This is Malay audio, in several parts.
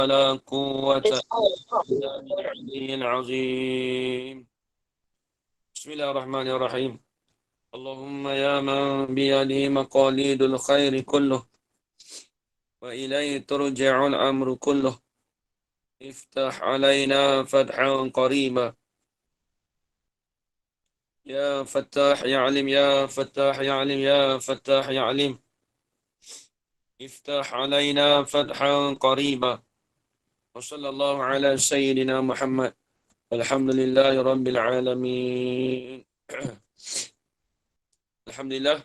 ولا قوة إلا بالعلي العظيم. بسم الله الرحمن الرحيم. اللهم يا من بيده مقاليد الخير كله وإليه ترجع الأمر كله، افتح علينا فتحا قريبا. يا فتاح يا عليم، يا فتاح يا عليم، يا فتاح يا عليم، افتح علينا فتحا قريبا. وصلى الله على سيدنا محمد. Alhamdulillah Rabbil Alamin. Alhamdulillah.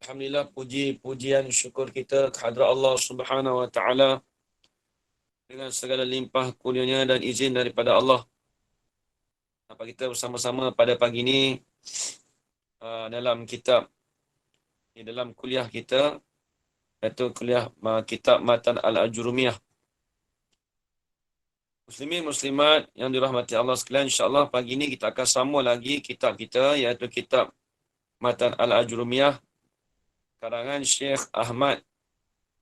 Alhamdulillah, puji-pujian syukur kita kehadrat Allah Subhanahu Wa Taala dengan segala limpah kurnianya dan izin daripada Allah. Apa kita bersama-sama pada pagi ini dalam kitab, dalam kuliah kita, iaitu kuliah kitab Matan Al-Ajurumiyah. Muslimin Muslimat yang dirahmati Allah sekalian, insya-Allah pagi ini kita akan sambung lagi kitab kita, iaitu kitab Matan Al-Ajurumiyah karangan Syekh Ahmad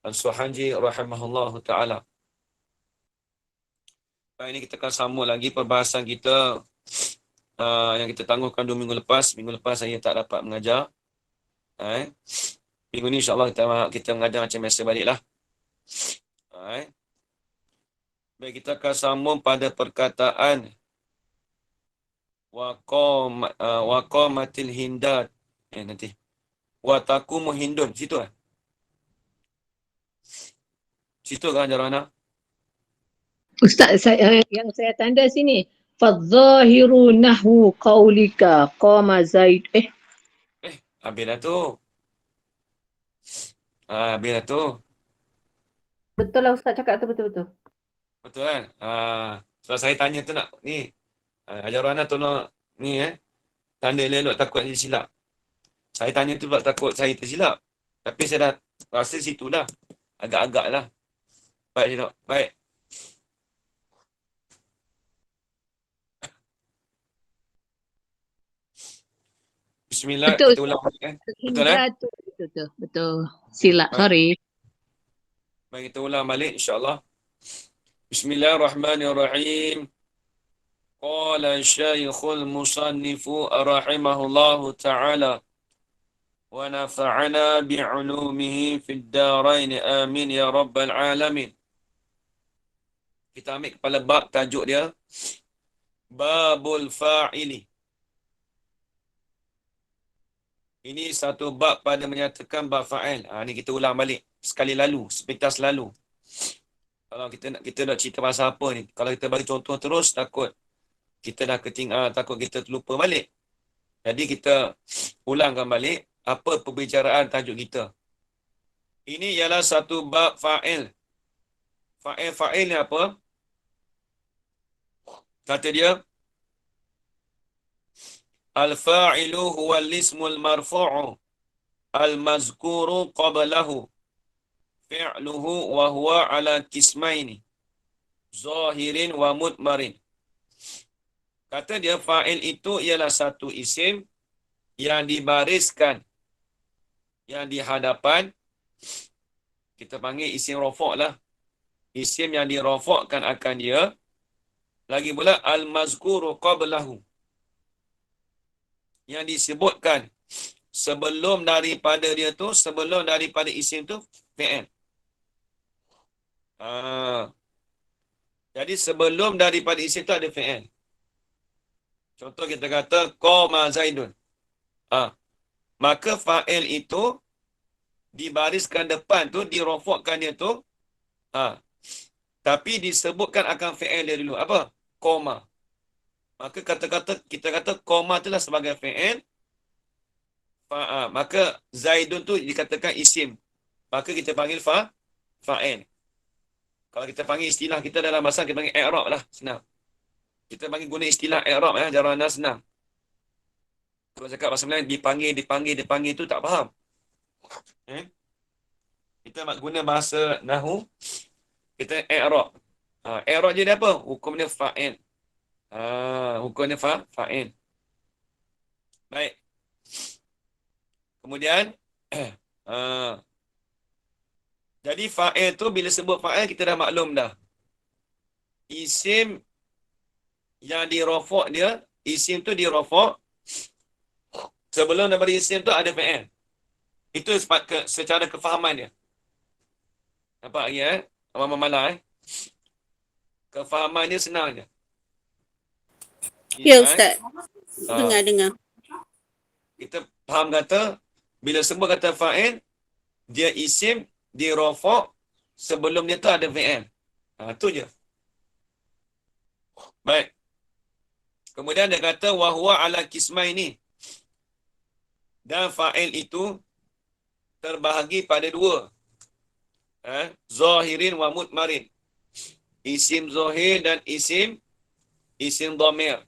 Al-Suhanji rahimahullahu ta'ala. Ini kita akan sambung lagi perbahasan kita yang kita tangguhkan 2 minggu lepas. Minggu lepas saya tak dapat mengajar. Minggu ni insyaAllah kita mengajar macam biasa baliklah. Baik, kita akan sambung pada perkataan waqamatil hindad. Nanti. Watakumu hindun. Situ lah. Situ kan Jarana? Ustaz, yang saya tanda sini, fadzahiru nahwu qaulika qama Zaid. Habis dah tu. Habis dah tu. Betul lah Ustaz cakap tu, betul-betul. Betul kan? So saya tanya tu nak ni. Ajarana tolong ni tanda elok takut dia silap. Saya tanya tu sebab takut saya tersilap. Tapi saya dah rasa situ dah. Agak-agak lah. Baik Syedok. Baik. Bismillah. Betul, Kita ulang balik Betul Betul. Silap, sorry. Baik, kita ulang balik insyaAllah. Bismillahirrahmanirrahim. Qala syaikhul musannifu rahimahullahu ta'ala. Wa nafa'ana bi'ulumihi fid darain amin ya rabbal alamin. Kita ambil kepala bab, tajuk dia Babul Fa'ili. Ini satu bab pada menyatakan bab fa'il. Ni kita ulang balik sekali lalu, sepintas lalu. Kalau kita nak cerita pasal apa ni, kalau kita bagi contoh terus, takut kita dah takut kita terlupa balik. Jadi kita ulangkan balik apa perbicaraan tajuk kita. Ini ialah satu bab fa'il. Fa'il ni apa? Kata dia, al-fa'ilu huwa al-ismul marfu'u al-mazkuru qablahu fi'luhu wa huwa ala kismaini zahirin wa mudmarin. Kata dia, fa'il itu ialah satu isim yang dibariskan, yang di hadapan, kita panggil isim rafa' lah. Isim yang dirafa'kan akan dia. Lagi pula al-mazkuru qablahu, yang disebutkan sebelum daripada dia tu, sebelum daripada isim tu fi'il. Jadi sebelum daripada isim tu ada fi'il. Contoh kita kata qama Zaidun. Maka fa'il itu dibariskan depan tu, dirafa'kan dia tu. Tapi disebutkan akan fi'il dia dulu. Apa? Qama. Maka kita kata qama itulah sebagai fi'il. Maka Zaidun tu dikatakan isim. Maka kita panggil fa'il. Kalau kita panggil istilah kita dalam bahasa, kita panggil i'rab lah. Senang. Kita panggil guna istilah i'rab Jarana, senang. Kalau cakap bahasa Melayu, dipanggil tu tak faham. Kita guna bahasa Nahu, kita i'rab. I'rab je dia apa? Hukum dia fa'il. Hukum dia fa'il. Baik. Kemudian Jadi fa'il tu bila sebut fa'il kita dah maklum dah. Isim yang dirafak dia, isim tu dirafak sebelum daripada isim tu ada fa'il. Itu secara kefahaman dia. Nampak lagi Abang Malah kefahaman dia senang je. Ya Ustaz, Ah, dengar. kita faham kata bila sebut kata fa'il dia isim dirafak sebelum dia tu ada fa'il. Tu je. Baik. Kemudian dia kata wahwa ala kismaini. Dan fa'il itu terbahagi pada dua. Zahirin wa mutmarin. Isim zahir dan isim dhamir.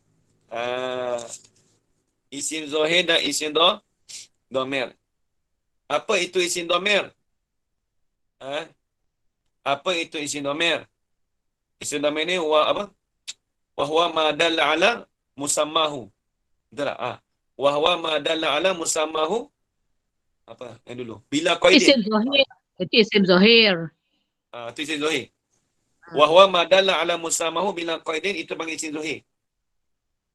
Isim zahir dan isim dhamir. Apa itu isim dhamir? Apa itu isim dhamir? Isim dhamir ni apa? Wahwa ma dalla ala musammahu. Betul tak? Wahwa ma dalla ala musammahu. Apa yang dulu? Bila qaidin. Isim Zahir. Itu isim Zahir. Itu isim zahir. Wahwa ma dalla ala musammahu bila qaidin itu panggil isim zahir.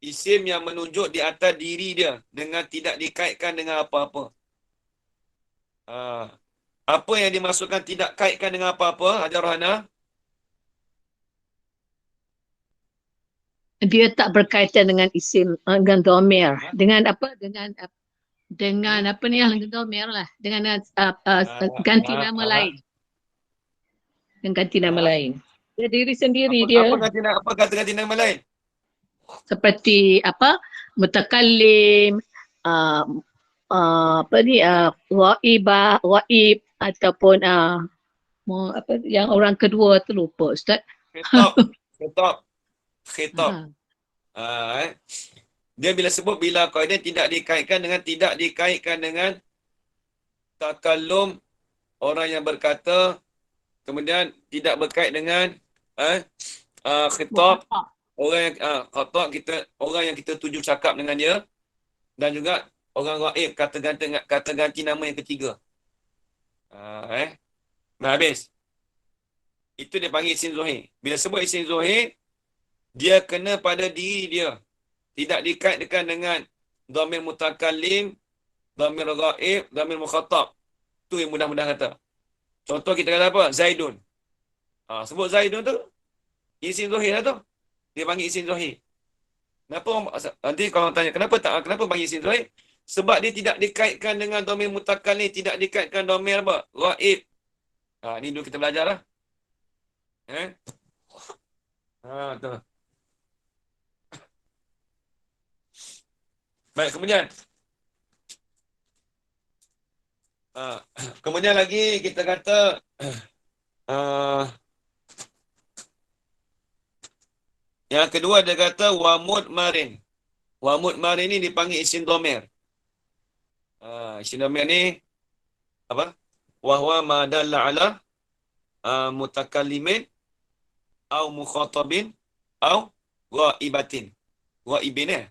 Isim yang menunjuk di atas diri dia dengan tidak dikaitkan dengan apa-apa. Apa yang dimasukkan tidak kaitkan dengan apa-apa, Hajar Rohana? Dia tak berkaitan dengan isim, dengan dhamir. Dengan apa? Dengan apa ni yang dhamir lah. Dengan ganti nama lain. Dengan ganti nama lain. Dia diri sendiri dia. Apa kata ganti nama lain? Seperti apa? Mutakallim, apa ni, ghaib ataupun apa yang orang kedua tu lupa Ustaz. Khitab. Dia bila sebut bila qaida tidak dikaitkan dengan takallum orang yang berkata, kemudian tidak berkait dengan khitab orang yang orang yang kita tuju cakap dengan dia, dan juga orang ghaib kata ganti nama yang ketiga. Nah, habis. Itu dia panggil isim zahir. Bila sebut isim zahir, dia kena pada diri dia. Tidak dikaitkan dengan dhamir mutakallim, dhamir ghaib, dhamir mukhatab. Tu yang mudah-mudah kata. Contoh kita kata apa? Zaidun. Sebut Zaidun tu, isim zahir lah tu. Dia panggil isim zahir. Kenapa? Nanti kalau tanya, kenapa panggil isim zahir? Sebab dia tidak dikaitkan dengan dhamir mutakallim, tidak dikaitkan dhamir apa? Ghaib. Ni dulu kita belajar lah. Tu. Baik, kemudian lagi kita kata yang kedua dia kata wamud marin. Wamud marin ni dipanggil isim dhamir. Isim dhamir ni apa? Wahwa ma dalla ala mutakallimin au mukhatabin au ghaibatin. Ghaibin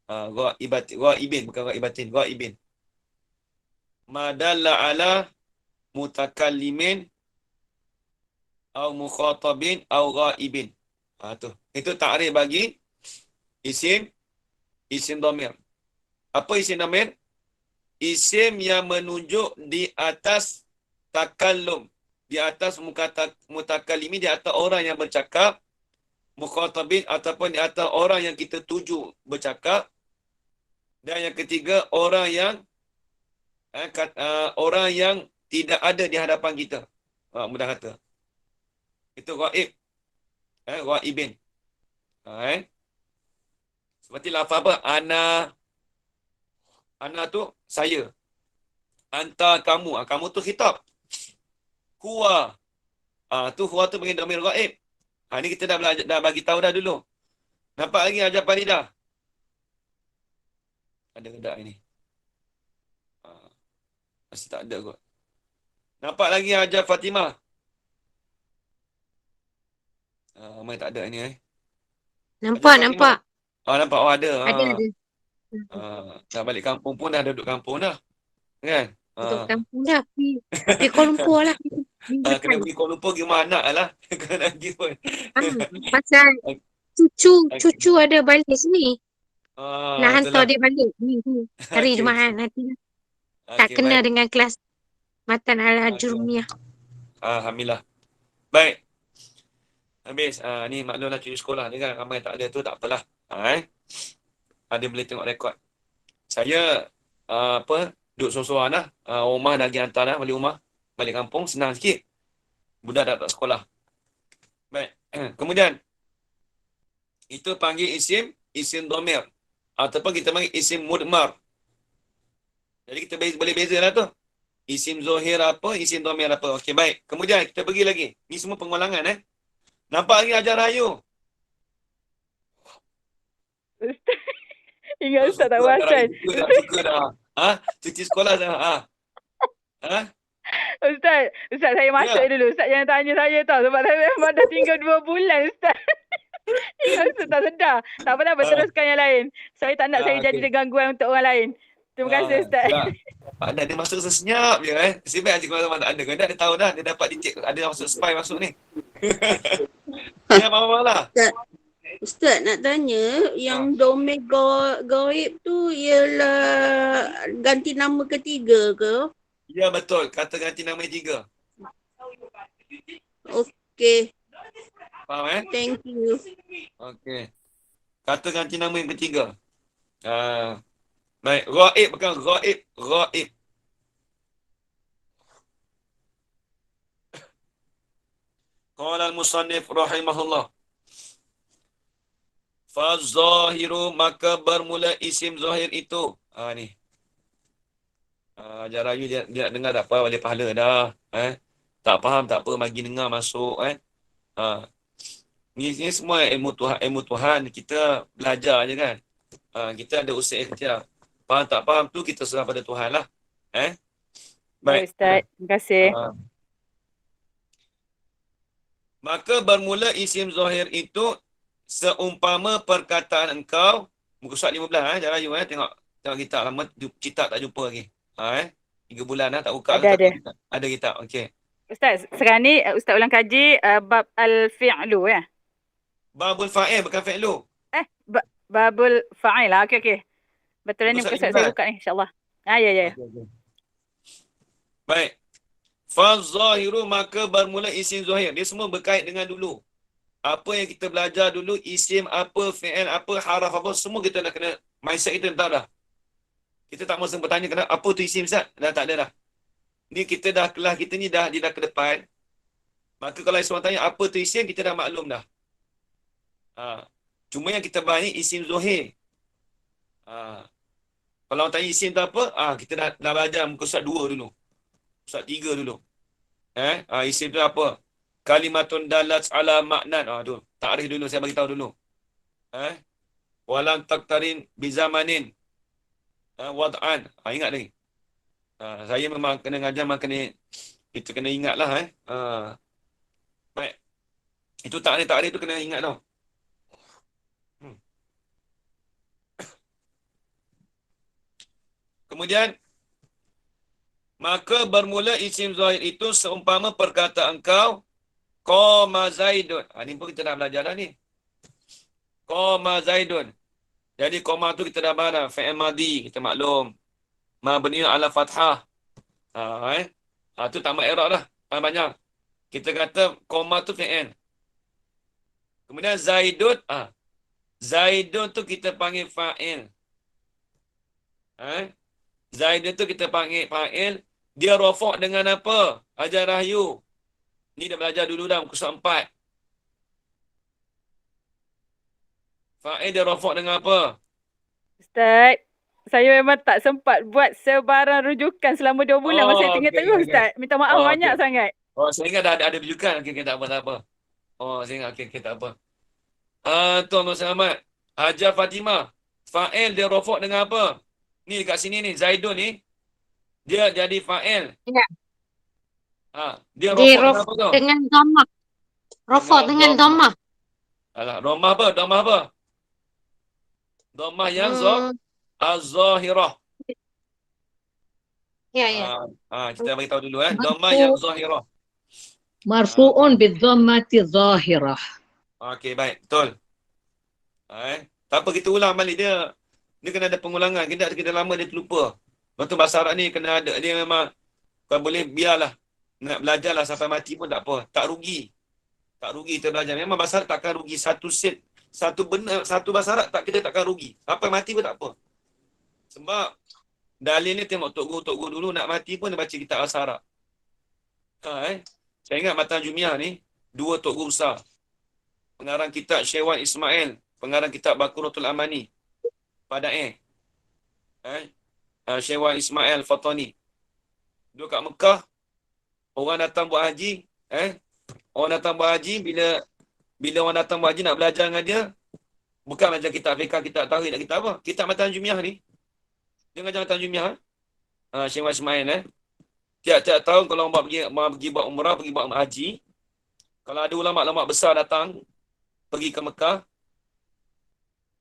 ghaibin bukan ghaibatin, ghaibin. Ma dalla ala mutakallimin au mukhatabin au ghaibin. Tu. Itu takrif bagi isim dhamir. Apa isim dhamir? Isim yang menunjuk di atas takallum, di atas mutakallimi, di atas orang yang bercakap, mukhatabin ataupun di atas orang yang kita tuju bercakap, dan yang ketiga orang yang tidak ada di hadapan kita. Mudah kata. Itu ghaib. Ghaibin. Seperti lafaz apa? Ana tu saya. Anta kamu. Kamu tu khitab. Huwa. Tu huwa tu bagi dhamir ghaib. Ni kita dah bagi tahu dah dulu. Nampak lagi ajar Faridah? Ada ke tak ini? Masih tak ada kot. Nampak lagi ajar Fatimah? Mai tak ada ni Nampak. Nampak. Ada. Ada. Dah balik kampung pun dah duduk kampung dah. Kan? Duduk kampung dah. Di Kuala Lumpur lah. Minggu Kena depan. pergi Kuala Lumpur pergi rumah anak lah. Kena nak pergi pun. Pasal cucu ada balik sini. Nak hantar Itulah. dia balik minggu. Hari Okey, Jumaat okey. nanti. Tak Okey, kena baik. dengan kelas Matan Okey. Al-Ajurumiyah. Alhamdulillah. Baik. Habis. Ni maklumlah cuti sekolah ni kan. Ramai tak ada tu tak apalah. Ada boleh tengok rekod. Saya duduk sorang-sorang dah. Rumah dah pergi hantar dah balik rumah. Balik kampung senang sikit. Budak dah tak sekolah. Baik. Kemudian itu panggil isim dhamir. Ataupun kita panggil isim mudmar. Jadi kita boleh beza lah tu. Isim zohir apa, isim dhamir apa. Okey, baik. Kemudian kita pergi lagi. Ni semua pengulangan Nampak lagi ajar rayu. Ustaz, ingat Ustaz tak Suka ajar perasan. rayu. Suka dah. Cuti sekolah dah. Ustaz saya masuk Ya. dulu. Ustaz jangan tanya saya tau. Sebab saya memang dah tinggal 2 bulan Ustaz. Ingat Ustaz tak sedar. Tak apa-apa, teruskan yang lain. Saya tak nak saya jadi Okey. gangguan untuk orang lain. Terima kasih Ustaz. Tak. Ada dia masuk sesenyap je Nasib baik Haji Kuala tak ada. Kan dia tahu dah. Dia dapat dicek. Ada masuk spy masuk ni. Ya, Mama lah. Ustaz nak tanya yang domain gaib tu ialah ganti nama ketiga ke? Ya, betul. Kata ganti nama yang 3. Okey, Faham thank you. Okey. Kata ganti nama yang ketiga. Baik. Ghaib bukan ghaib. Ghaib. Qala al-musannif rahimahullah. Fazahiru maka bermula isim zahir itu. Ni. Ajar rayu dia nak dengar tak apa boleh pahala dah. Tak faham tak apa bagi dengar masuk Ni semua ilmu Tuhan kita belajar je kan. Kita ada usaha ikhtiar. Faham tak faham tu kita serah pada Tuhan lah. Baik Ustaz, terima kasih. Maka bermula isim zahir itu seumpama perkataan engkau. Muka surat 15 Ajar rayu tengok kitab lama kitab tak jumpa lagi. 3 bulan tak buka. Ada kitab. Okey. Ustaz, sekarang ni Ustaz ulang kaji bab al-fi'lu ya. Babul fa'il bukan fi'lu. Babul fa'il lah. Okey. Betul ni muka surat saya buka ni insya-Allah. Ya. Okay. Baik. Fazahiru maka bermula isim zahir. Dia semua berkait dengan dulu. Apa yang kita belajar dulu, isim apa, fi'il apa, haraf apa, semua kita dah kena mindset kita tahu dah. Kita tak mesti bertanya kenapa apa tu isim Ustaz? Dah tak ada dah. Ni kita dah kelas kita ni dah ke depan. Maka kalau seorang tanya apa tu isim, kita dah maklum dah. Cuma yang kita bahas ni isim zahir. Kalau orang tanya isim tu apa? Kita dah belajar muka surat 2 dulu. Surat 3 dulu. Isim tu apa? Kalimatun dalat ala maknan. Tu. Takrif dulu, saya bagi tahu dulu. Walam taktarin bizamanin. Wad'an. Ingat lagi. Saya memang kena ngajar, memang itu kena ingat lah. Baik. Itu takrif tu kena ingat tau. Kemudian, maka bermula isim zahir itu seumpama perkataan engkau, Qama Zaidun. Ni pun kita dah belajar dah ni. Qama Zaidun. Jadi qama tu kita dah bahas dah. Fi'il madhi, kita maklum. Mabni ala fathah. Tu tambah i'rab dah. Banyak. Kita kata qama tu fi'il. Kemudian Zaidun. Zaidun tu kita panggil fa'il. Zaidun tu kita panggil fa'il. Dia rafa' dengan apa? Ajar rahyu. Ni dah belajar dulu dah, muka surat 4. Fa'il dia rafa' dengan apa? Ustaz, saya memang tak sempat buat sebarang rujukan selama 2 bulan. Masih tinggal terus Ustaz. Minta maaf banyak sangat. Saya ingat dah ada rujukan. Okey, tak apa. Saya ingat. Okey, tak apa. Tuan Selamat. Hajar Fatimah. Fa'il dia rafa' dengan apa? Ni dekat sini ni, Zaidun ni. Dia jadi fa'il. Ya. Dia rafa' dengan dhammah. Rafa' dengan dhammah. Alah, dhammah apa? Dhammah yang az-zahirah. Ya. Kita bagi tahu dulu dhammah yang zahirah. Marfu'un bidhammati zahirah. Okey, baik. Betul. Tak apa, kita ulang balik dia. Dia kena ada pengulangan. Kita lama dia terlupa. Lepas tu bahasa Arab ni kena ada. Dia memang, kalau boleh biarlah. Nak belajarlah sampai mati pun tak apa. Tak rugi. Tak rugi kita belajar. Memang bahasa Arab takkan rugi. Satu bahasa Arab kita takkan rugi. Sampai mati pun tak apa. Sebab dalil ni tengok Tok Guru dulu nak mati pun dia baca kitab bahasa Arab. Saya ingat Matan Jumiah ni, dua Tok Guru besar. Pengarang kitab Syaiwan Ismail. Pengarang kitab Bakuratul Amani. Padae. Syaiwan Ismail Fatani. Dua kat Mekah. Orang datang buat haji. Orang datang buat haji. Bila orang datang buat haji nak belajar dengan dia. Bukan belajar kitab fiqh, kitab tauhid, kitab apa. Kitab Matan Jumiah ni. Dia ngajar Matan Jumiah. Syaiwan Ismail. Tiap-tiap tahun kalau orang pergi buat umrah, pergi buat haji. Kalau ada ulama-ulama besar datang. Pergi ke Mekah.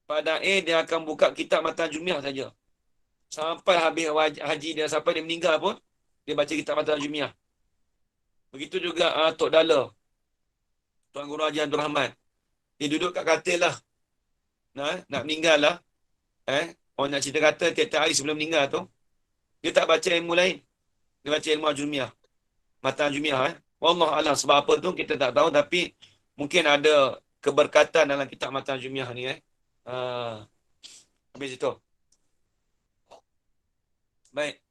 Padae dia akan buka kitab Matan Jumiah saja. Sampai habis haji dia, sampai dia meninggal pun. Dia baca kitab Matan Jumiah. Begitu juga Tok Dala. Tuan Guru Haji Abdul Rahman. Dia duduk kat katil lah. Nak meninggal lah. Orang nak cerita kata tiap-tiap hari sebelum meninggal tu. Dia tak baca ilmu lain. Dia baca ilmu Jumiah. Matan Jumiah. Wallahualam sebab apa tu kita tak tahu. Tapi mungkin ada keberkatan dalam kitab Matan Jumiah ni. Habis itu. Baik.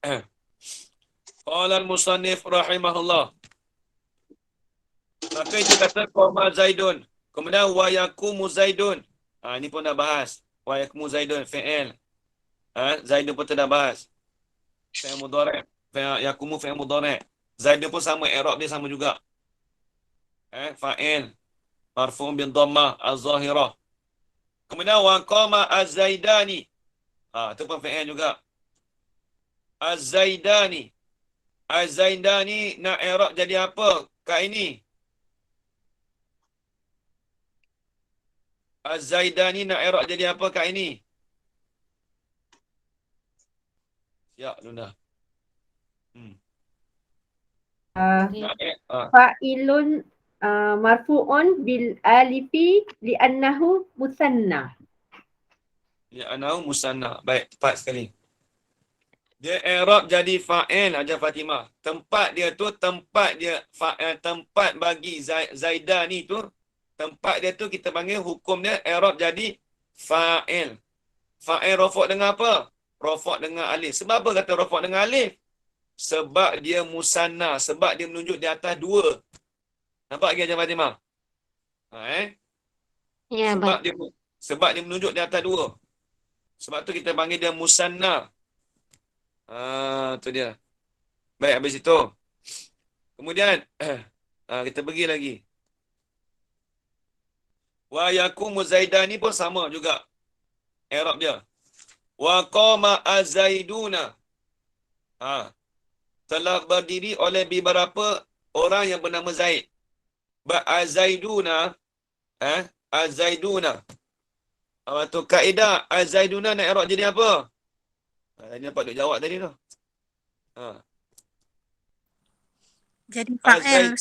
Qala al-musannif rahimahullah. Maka itu kata qama Zaidun. Kemudian wa yakumu Zaidun. Ini pun dah bahas. Wa yakumu Zaidun fi'il. Zaidun pun dah bahas. Fi'il mudhari'. Yakumu fi'il mudhari'. Zaidun pun sama, i'rab dia sama juga. Fa'il. Marfu' bin dhammah az-zahirah. Kemudian wa qama az-Zaidani. Itu pun fi'il juga. Az-Zaidani. Az-Zaidani nak i'rab jadi apa? Kat ini. Az-Zaidani nak i'rab jadi apa kat ini? Ya, Luna. Fa'ilun marfu'un bil alifi li'annahu musanna. Li'annahu musanna. Baik, tepat sekali. Dia i'rab jadi fa'il aja Fatimah. Tempat dia tu tempat bagi Zaidani tu, tempat dia tu kita panggil hukum dia i'rab jadi fa'il. Fa'il rafa' dengan apa? Rafa' dengan alif. Sebab apa kata rafa' dengan alif? Sebab dia musanna, sebab dia menunjuk di atas dua. Nampak lagi aja Fatimah? Ya, baik. Sebab dia menunjuk di atas dua. Sebab tu kita panggil dia musanna. Tu dia. Baik, habis itu. Kemudian kita pergi lagi. Wa yakumu Zaidani pun sama juga. I'rab dia. Wa qama az-Zaiduna. Telah berdiri oleh beberapa orang yang bernama Zaid. Az-Zaiduna. Az-Zaiduna. Tu kaedah az-Zaiduna nak i'rab jadi apa? Tadi nampak duk jawab tadi tu. Jadi fa'il.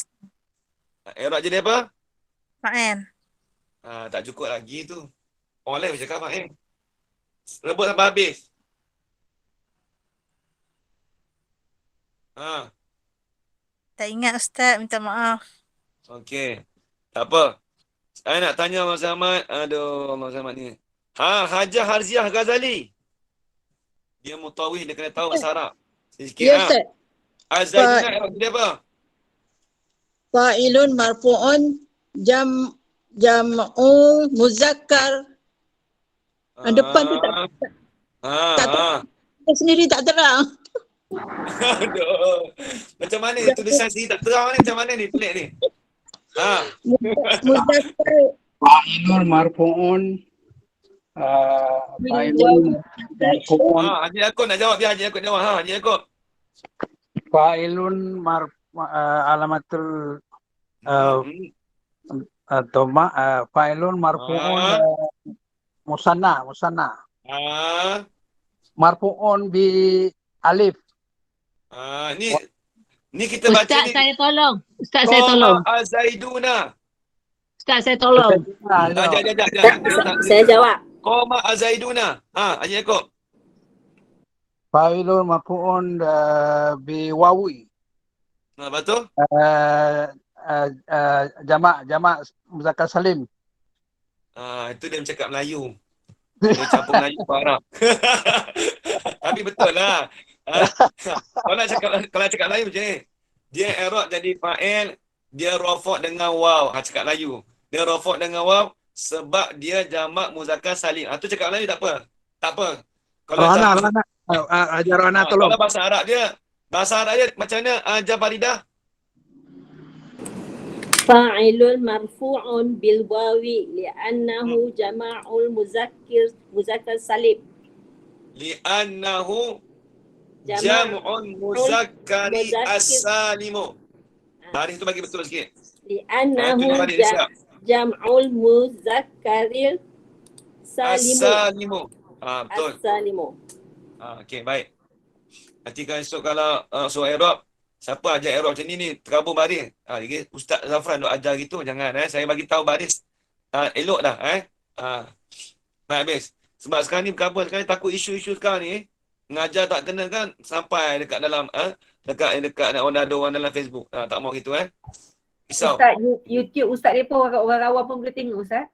I'rab jadi apa? Fa'il. Tak cukup lagi tu. Orang lain bercakap fa'il. Rebut sampai habis. Tak ingat Ustaz, minta maaf. Okey. Tak apa. Saya nak tanya Abang Samad. Aduh, Abang Samad ni. Hajah Harziah Ghazali. Dia mutawih, dia kena tahu bahasa Arab. Sikit Ya, Ustaz. Az-Zaiduna i'rab dia apa? Fa'ilun marfu'un jam'u muzakkar. Depan tu tak sendiri tak terang. Aduh. Macam mana ni tulisan sini tak terang ni? Macam mana ni pelik ni? Muzakkar. Fa'ilun marfu'un fa'ilun marfu'un Haji Yaakob nak jawab, biar Haji Yaakob jawab. Haji Yaakob. fa'ilun alamatul dhamma fa'ilun marfu'un musanna marfu'un bi alif. Ni Ni kita baca Ustaz ni. saya tolong. Ustaz saya tolong. Qama azaiduna. Ustaz saya tolong. Jap. Saya jawab. Qama azaiduna. Haji Yaakob. Fa'ilun marfu'un biwawi. Lepas tu? Jamak muzakkar salim. Itu dia cakap Melayu. Dia campur Melayu ke Arab. Tapi betul lah. Kalau nak cakap Melayu macam ni. Dia i'rab jadi fa'il, dia rafa' dengan waw. Cakap Melayu. Dia rafa' dengan waw sebab dia jamak muzakkar salim. Tu cakap Melayu tak apa. Tak apa. Kalau Rana. Ajar Rana tolong. kalau bahasa Arab dia macam mana Ajar Faridah? Fa'ilun marfu'un bil wawi li'annahu jama'ul muzakkar salim. Li'annahu jam'un muzakkari as-salimu. Baris tu bagi betul sikit. Li'annahu Itu balik dia siap. jam'ul muzakkaril salimu. As-salimu. Betul. As-salimu. Okey, baik. Nanti kan esok kalau soal i'rab, siapa ajar i'rab macam ni terabur baris. Ustaz Zafran duk ajar gitu, jangan saya bagi tahu baris. Elok dah baik habis. Sebab sekarang ni berkabut, sekarang ni takut isu-isu sekarang ni mengajar tak kena kan sampai dekat dalam dekat orang ada orang dalam Facebook. Tak mau gitu risau. Ustaz, YouTube Ustaz dia pun orang awam pun boleh tengok Ustaz.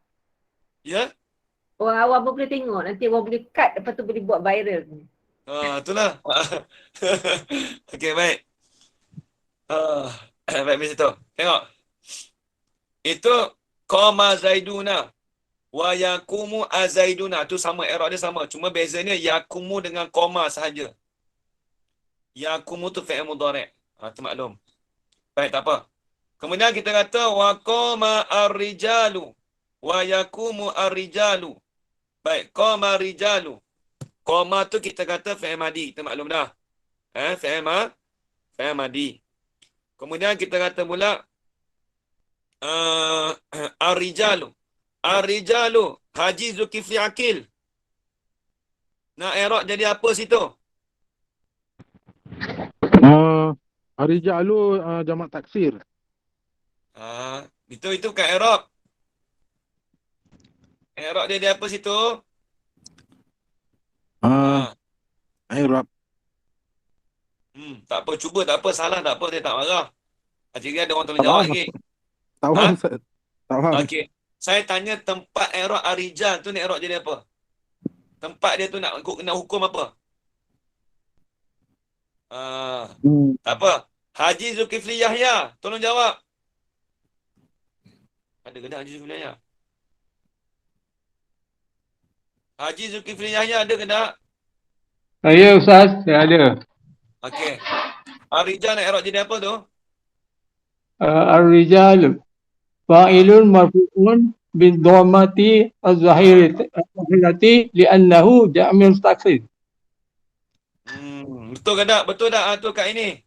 Ya? Orang awam pun boleh tengok. Nanti orang boleh cut, lepas tu boleh buat viral. Itulah. Okey, baik. Baik, mesti tu. Tengok. Itu qama zaiduna wa yaqumu azaiduna. Tu sama, i'rab dia sama. Cuma bezanya yaqumu dengan qama sahaja. Yaqumu tu fi'il mudhari'. Tu maklum. Baik, tak apa. Kemudian kita kata wa qama ar-rijalu wa yaqumu ar-rijalu. Baik, qama rijalu. Qama tu kita kata fi'il madi. Kita maklum dah. Fi'il madi. Kemudian kita kata pula ar-rijalu. Ar-rijalu Haji Zulkifli Akil. Nak i'rab jadi apa situ? Ar-rijalu jamak taksir. Itu kan i'rab. I'rab dia apa situ? I'rab. Tak apa, cuba tak apa, salah tak apa, dia tak marah. Jadi ada orang tolong jawab lagi. Tak faham, Ustaz. Tak faham. Okey. Saya tanya tempat i'rab ar-rijal tu nak i'rab jadi apa? Tempat dia tu nak hukum apa? Tak apa. Haji Zulkifli Yahya, tolong jawab. Ada ke tak Haji Zulkifli Yahya? Haji Zulkifli Yahya ada ke tak? Ya Ustaz, saya ada. Okey. Ar-rijal nak i'rab jadi apa tu? Ar-rijal fa'ilun marfu'un bin dhammati az-zahirati li'annahu jam'un taksir. Betul ke tak? Betul tak tu kat ini?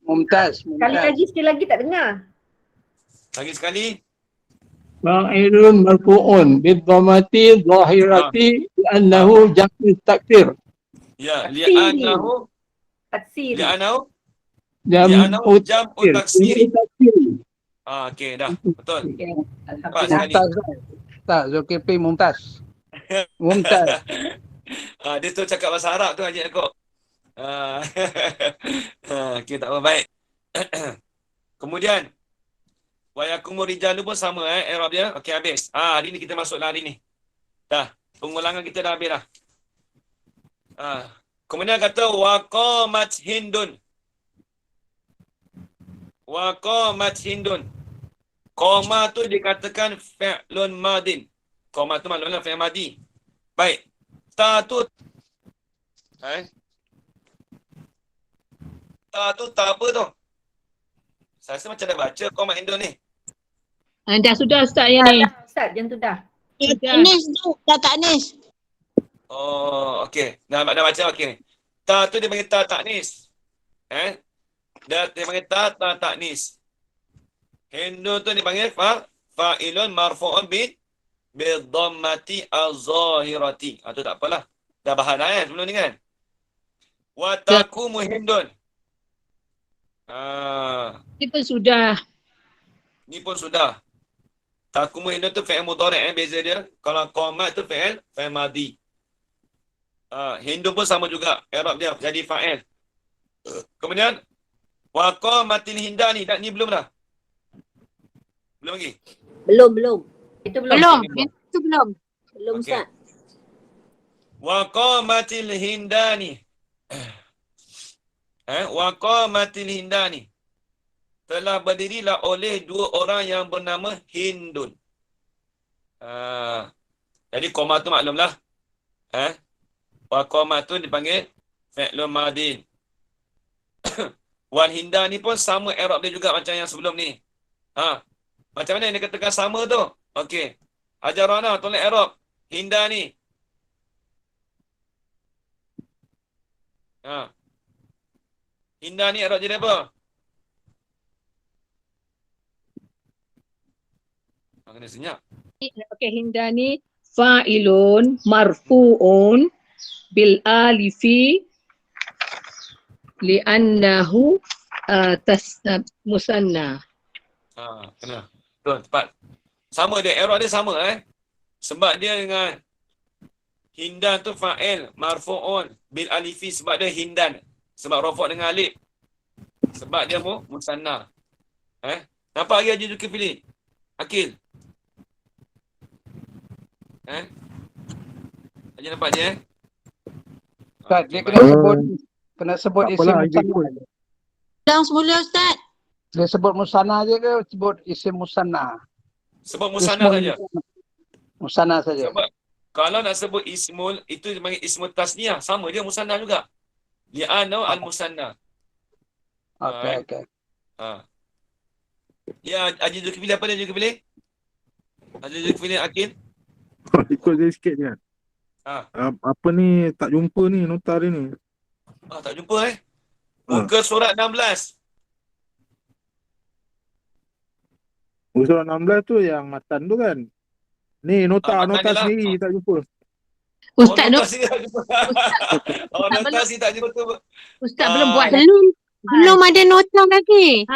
Mumtaz. Sekali lagi, sekali lagi tak dengar. Lagi sekali. Fa'ilun marfu'un bin dhammati az-zahirati li'annahu jam'un taksir. Ya, li'annahu Taksir. li'annahu Jam'un jam'u taksir. Okey, dah. Betul. Okay. Nampak sekali. Mumtaz. Zulkifli Mumtaz. Mumtaz. Dia tu cakap bahasa Arab tu Haji Yaakob. Okey, tak apa, baik. Kemudian wa yaqumu rijalu pun sama i'rab dia. Okey, habis. Hari ni kita masuklah hari ni. Dah. Pengulangan kita dah habis dah. Kemudian kata waqamat hindun. Waqamat hindun. Qama tu dikatakan fi'lun madin. Qama tu maklumlah fi'il madi. Baik. Ta tu tak apa tu? Saya rasa macam dah baca qama hindun ni. Dah sudah Ustaz yang ni. Ustaz, yang tu dah. Anis tu, tak Anis. Oh, okey. Dah baca okey. Ta tu dia panggil ta taknis. Dia panggil ta taknis. Hindu tu dipanggil fa'ilun marfu'un bi dhammati az-zahirati. Tu tak apalah. Dah bahas dah sebelum ni kan. Wa taqumu Hindun. Ini pun sudah. Ni pun sudah. Taqumu Hindun tu fi'il mudhari' beza dia. Kalau qamat tu fi'il madhi. Hindun pun sama juga. I'rab dia jadi fa'il. Kemudian wa qamatil hindani. Ni belum dah. Belum lagi. Belum. Itu belum. Belum. Itu belum. Belum, Okey. Ustaz. Wa qamatil hindani. Wa qamatil hindani. Telah berdirilah oleh dua orang yang bernama Hindun. Jadi qamah tu maklumlah. Wa qamah tu dipanggil fi'lun madin. Wal hindani pun sama i'rab dia juga macam yang sebelum ni. Macam mana dia katakan sama tu? Okey. Ajarana tolong i'rab hindani. Hindani i'rab jadi apa? Kena senyap. Okey, hindani fa'ilun marfu'un bil alifi li'annahu musanna. Kena. Betul, tepat. Sama dia, i'rab dia sama Sebab dia dengan hindan tu fa'il marfu'un bil alifi sebab dia hindan. Sebab rafa' dengan alif. Sebab dia musanna. Nampak lagi Haji Zulkifli? Akil. Haji nampak je Ustaz, dia kena sebut isim Apalah, musanna. Ulang semula Ustaz. Dia sebut musanna je ke sebut isim musanna? Sebab musanna saja. Musanna saja. Sebab kalau nak sebut ismul, itu dipanggil ismul tasniyah. Sama dia musanna juga. Li'anau al-musanna. Okey. Ya, Haji Zulkifli apa dia Zulkifli? Haji Zulkifli Akil? Ikut dia sikit je. Apa ni tak jumpa ni nota dia ni. Tak jumpa Muka surat 16. Surat 16 tu yang matan tu kan. Ni nota matan dia lah. sendiri tak jumpa. Ustaz notasi tak jumpa. Notasi tak jumpa. Ustaz belum buat lagi. Belum ada nota lagi.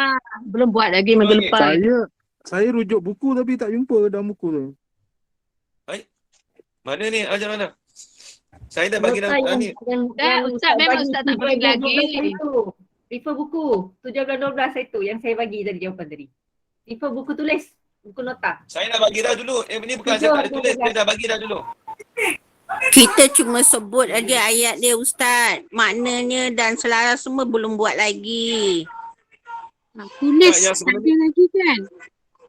Belum buat lagi minggu Okey. lepas. Saya rujuk buku tapi tak jumpa dalam buku tu. Mana ni? Ajar mana? Saya dah bagi Nota ni. Ustaz memang Ustaz tak bagi lagi. Refer buku 17-12 itu yang saya bagi tadi jawapan tadi. Refer buku tulis, buku nota. Saya dah bagi dah dulu. Ini bukan saya tak ada tulis. Saya dah bagi dah dulu. Kita cuma sebut aja ayat dia Ustaz. Maknanya dan selaras semua belum buat lagi. Tulis yang sebelum ada lagi kan?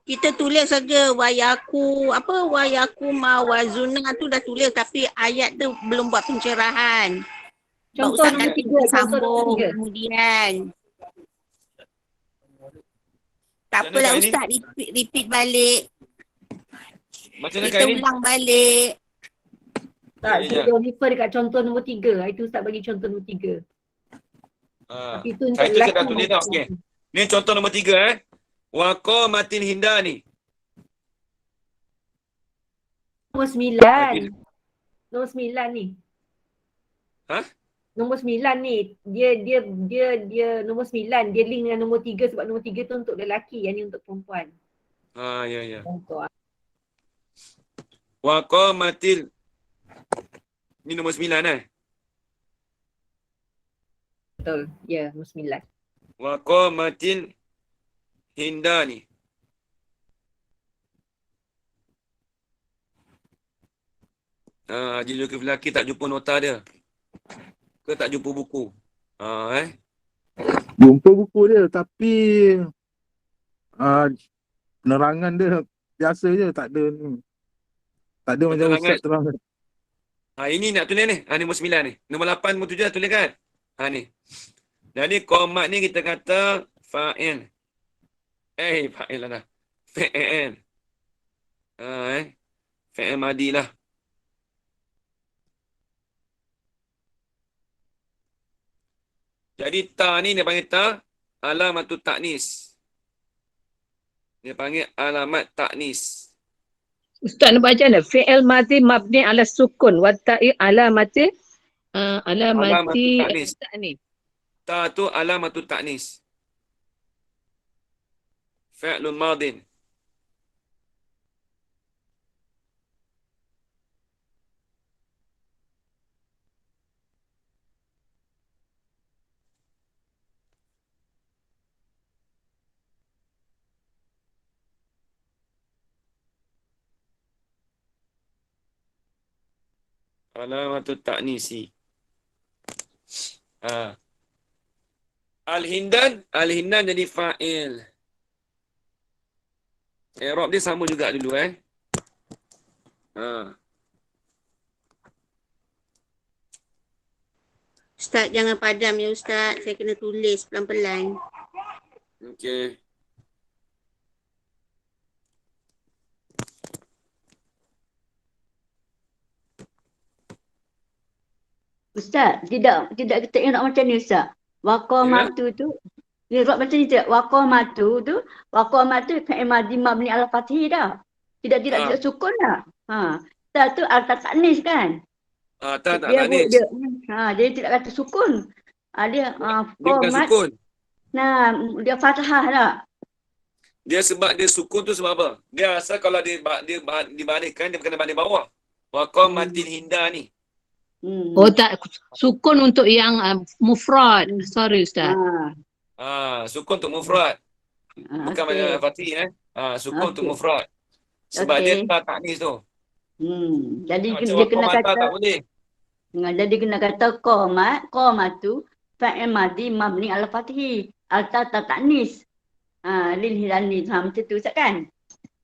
Kita tulis saja wayaku ma wazuna tu dah tulis tapi ayat tu belum buat pencerahan. Sebab Contoh Ustaz nombor nanti 3, contoh sambung nombor 3. kemudian. Tak Macam apalah mana, Kak, Ustaz, repeat balik. Macam mana Kita kali ni? ulang balik. Tak, Ya. dia refer dekat contoh nombor 3. Itu Ustaz bagi contoh nombor 3. Tapi itu untuk Saya tu saya dah lelaki. tulis dah. Okey. Ni contoh nombor 3 Wa qamatil hindani. Nombor 9. Nombor 9 ni. Nombor 9 ni, dia nombor 9, dia link dengan nombor 3 sebab nombor 3 tu untuk lelaki, yang ni untuk perempuan. Ya. Contoh. Wa qamatil. Ni nombor 9 Betul. Ya, nombor 9. Wa qamatil hindani. Haji Zulkifli lelaki tak jumpa nota dia. Ke tak jumpa buku. Jumpa buku dia tapi penerangan dia biasa je, tak ada ni. Tak ada macam Penerangan. Ustaz terang. Ini nak tulis ni. Ni nombor 9 ni. Nombor 8, nombor 7 dah tulis kan? Ni. Jadi qamat ni kita kata fa'il. Fa'il lah dah. Fa'il. Fa'il madi lah. Jadi ta ni dia panggil ta alamatut ta'nis. Dia panggil alamat ta'nis. Ustaz nak baca ni. Fi'il madhi mabni ala sukun wa ta'i alamati Alamatut Alamati ta'nis. ta'nis. Ta tu alamatut ta'nis. Fi'lun madin. Alamatut ta'nisi. Al-Hindan jadi fa'il. I'rab dia sama juga dulu Ustaz jangan padam ya Ustaz. Saya kena tulis pelan-pelan. Okey. Ustaz, tidak kita ingat macam ni Ustaz. Waqamatu tu, ingat macam ni tak? Waqamatu fi'il madhi mabni ala fathih dah. Tidak sukun dah. Ustaz tu al-ta'nis kan? Tak Dia ta'nis. dia tidak kata sukun. Dia Dia bukan qamat. sukun. Nah, dia fathah tak? Dia sebab dia sukun tu sebab apa? Dia asal kalau dia dibalikkan, dia kena balik bawah. Waqamatil hinda ni. Oh tak, sukun untuk yang mufrad. Sorry Ustaz. Sukun untuk mufrad. Bukan macam Fatih sukun untuk mufrad. Sebab dia ta'nis tu. Jadi Macam dia kena waqamata kata tak boleh. jadi kena kata qamatu fa'il madhi mabni ala fathih. Alta ta'nis. Lil hilali macam tu Ustaz kan?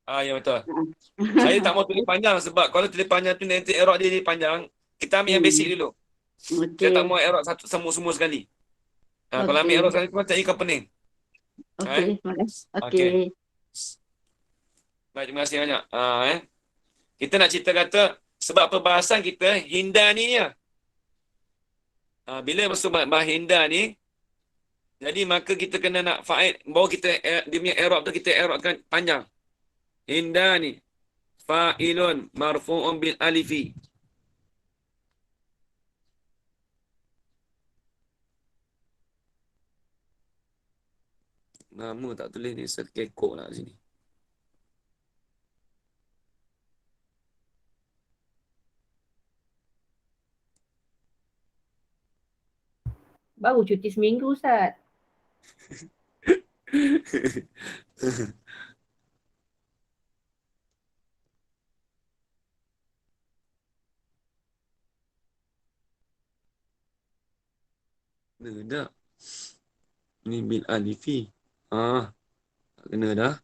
Ya betul. Saya tak mau tulis panjang sebab kalau tulis panjang tu nanti i'rab dia panjang. Kita ambil yang basic dulu. Saya tak mau i'rab satu semua sekali. Kalau ambil i'rab sekali tu macam ikan pening. Okey, okey. Baik, terima kasih banyak. Kita nak cerita kata sebab perbahasan kita Hinda ni ya. Bila masuk bahas Hinda ni, jadi maka kita kena nak fa'il bahawa kita dia punya i'rab tu kita i'rabkan panjang. Hinda ni fa'ilun marfu'un bil alifi. Nama tak tulis ni sekekok lah sini. Baru cuti seminggu Ustaz. Kena tak? Ni bil alifi. Tak kena dah.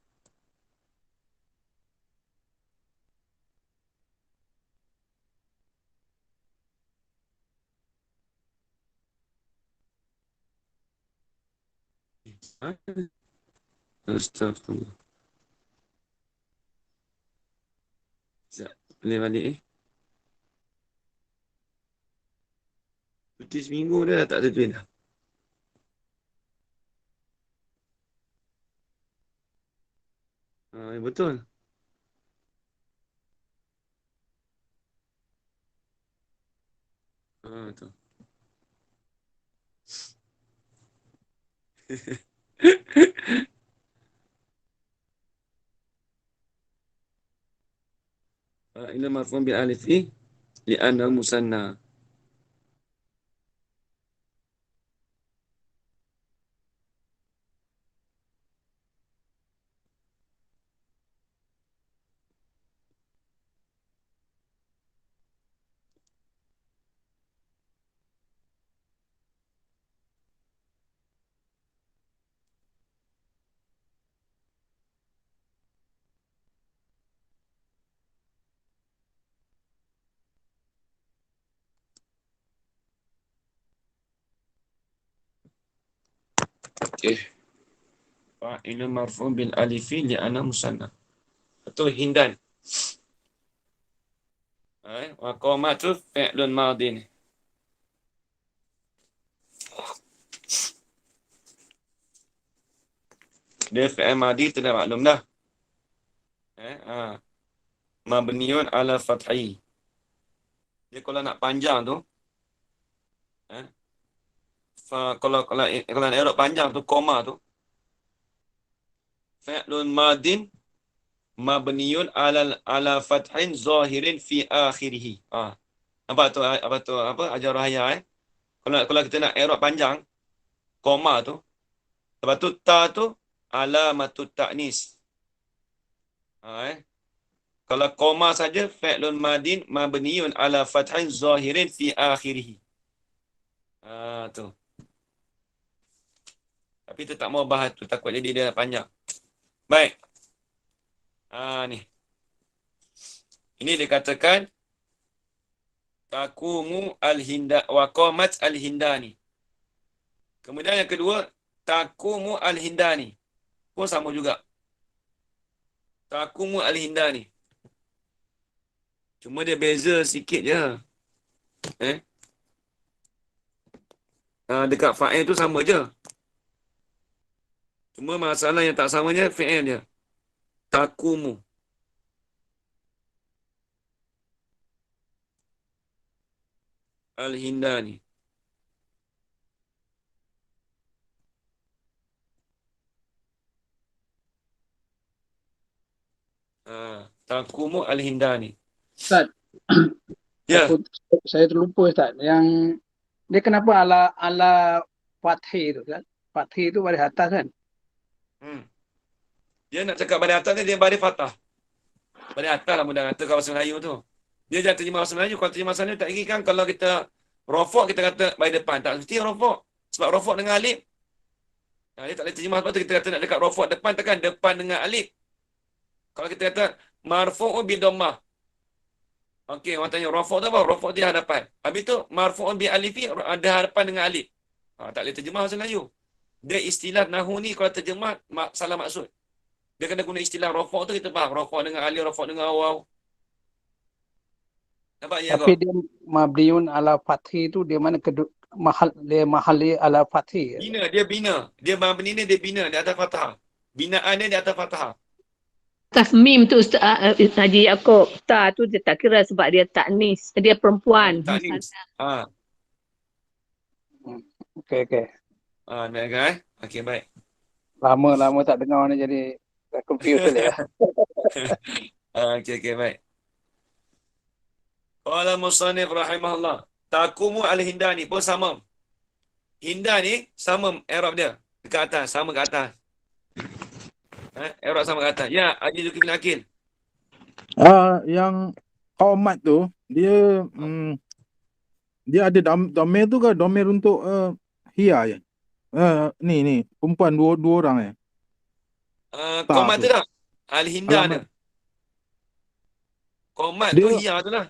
Astagfirullah. Sekejap. Boleh balik cuti seminggu dah tak ada duit dah. Betul. Betul. Ila marfu'un bil alifi li'anna musanna. Okey. Fa'ilun marfu'un bil alifi li'anna musanna. Atau hindan. Wa qamatu fi'lun madin. Dia fi'il madi tu dah maklum dah. Mabniun ala fathi. Dia kalau nak panjang tu Kalau i'rab panjang tu koma tu fi'lun madin mabniun ala fathin zahirin fi akhirih. Apa ajar rahaya Kalau kita nak i'rab panjang koma tu, lepas tu ta tu alamatut ta'nis. Kalau koma saja fi'lun madin mabniun ala fathin zahirin fi akhirih. Tu. Tapi tu tak mau bahas tu, takut jadi dia panjang. Baik. Ni. Ini dikatakan takumu al-hinda wa qamat al-hindani. Kemudian yang kedua, takumu al-hindani. Pun sama juga. Takumu al-hindani. Cuma dia beza sikit je. Dekat fa'il tu sama je. Cuma masalah yang tak samanya fi'il dia. Takumu. Al-hindani. Takumu al-hindani. Ustaz. Ya. Saya terlupa Ustaz. Yang dia kenapa ala fathi tu kan? Fathi tu baris atas kan? Dia nak cakap baris atas ni, dia baris fathah. Baris atas lah mudah kata kalau bahasa Melayu tu. Dia jangan terjemah bahasa Melayu. Kalau terjemah bahasa Melayu tak lagi kan kalau kita rofok kita kata baris depan. Tak mesti rofok. Sebab rofok dengan alif. Dia tak boleh terjemah sebab tu kita kata nak dekat rofok depan tekan depan dengan alif. Kalau kita kata marfu'un bi dhammah. Okey, orang tanya rofok tu apa? Rofok dia hadapan. Habis tu marfu'un bi alifi ada hadapan dengan alif. Tak boleh terjemah bahasa Melayu. Dia istilah nahu ni kalau terjemah salah maksud. Dia kena guna istilah rofok tu kita faham. Rofok dengan alif, rofok dengan waw. Nampak ya kau? Tapi dia mabniun ala fathi tu dia mana mahali ala fathi. Dia bina. Dia mabni ni dia bina di atas fathah. Binaan dia di atas fathah. Atas mim tu Haji Yaakob. Ta tu dia tak kira sebab dia taknis. Dia perempuan. Taknis. Okey. Nak kan? Okey, baik. Lama tak dengar ni jadi confused boleh ya. Okey, baik. Qala musannif rahimahullah. Takumu al-hindani pun sama. Hindani sama i'rab dia. Dekat atas, sama kat atas. I'rab sama kat atas. Ya, Haji Zulkifli bin Akil. Yang qamat tu dia dia ada domain tu ke domain untuk hiya je? Ni perempuan dua orang ya. Qamat tu dah. Al-hindan tu. Qamat tu hiya tu lah.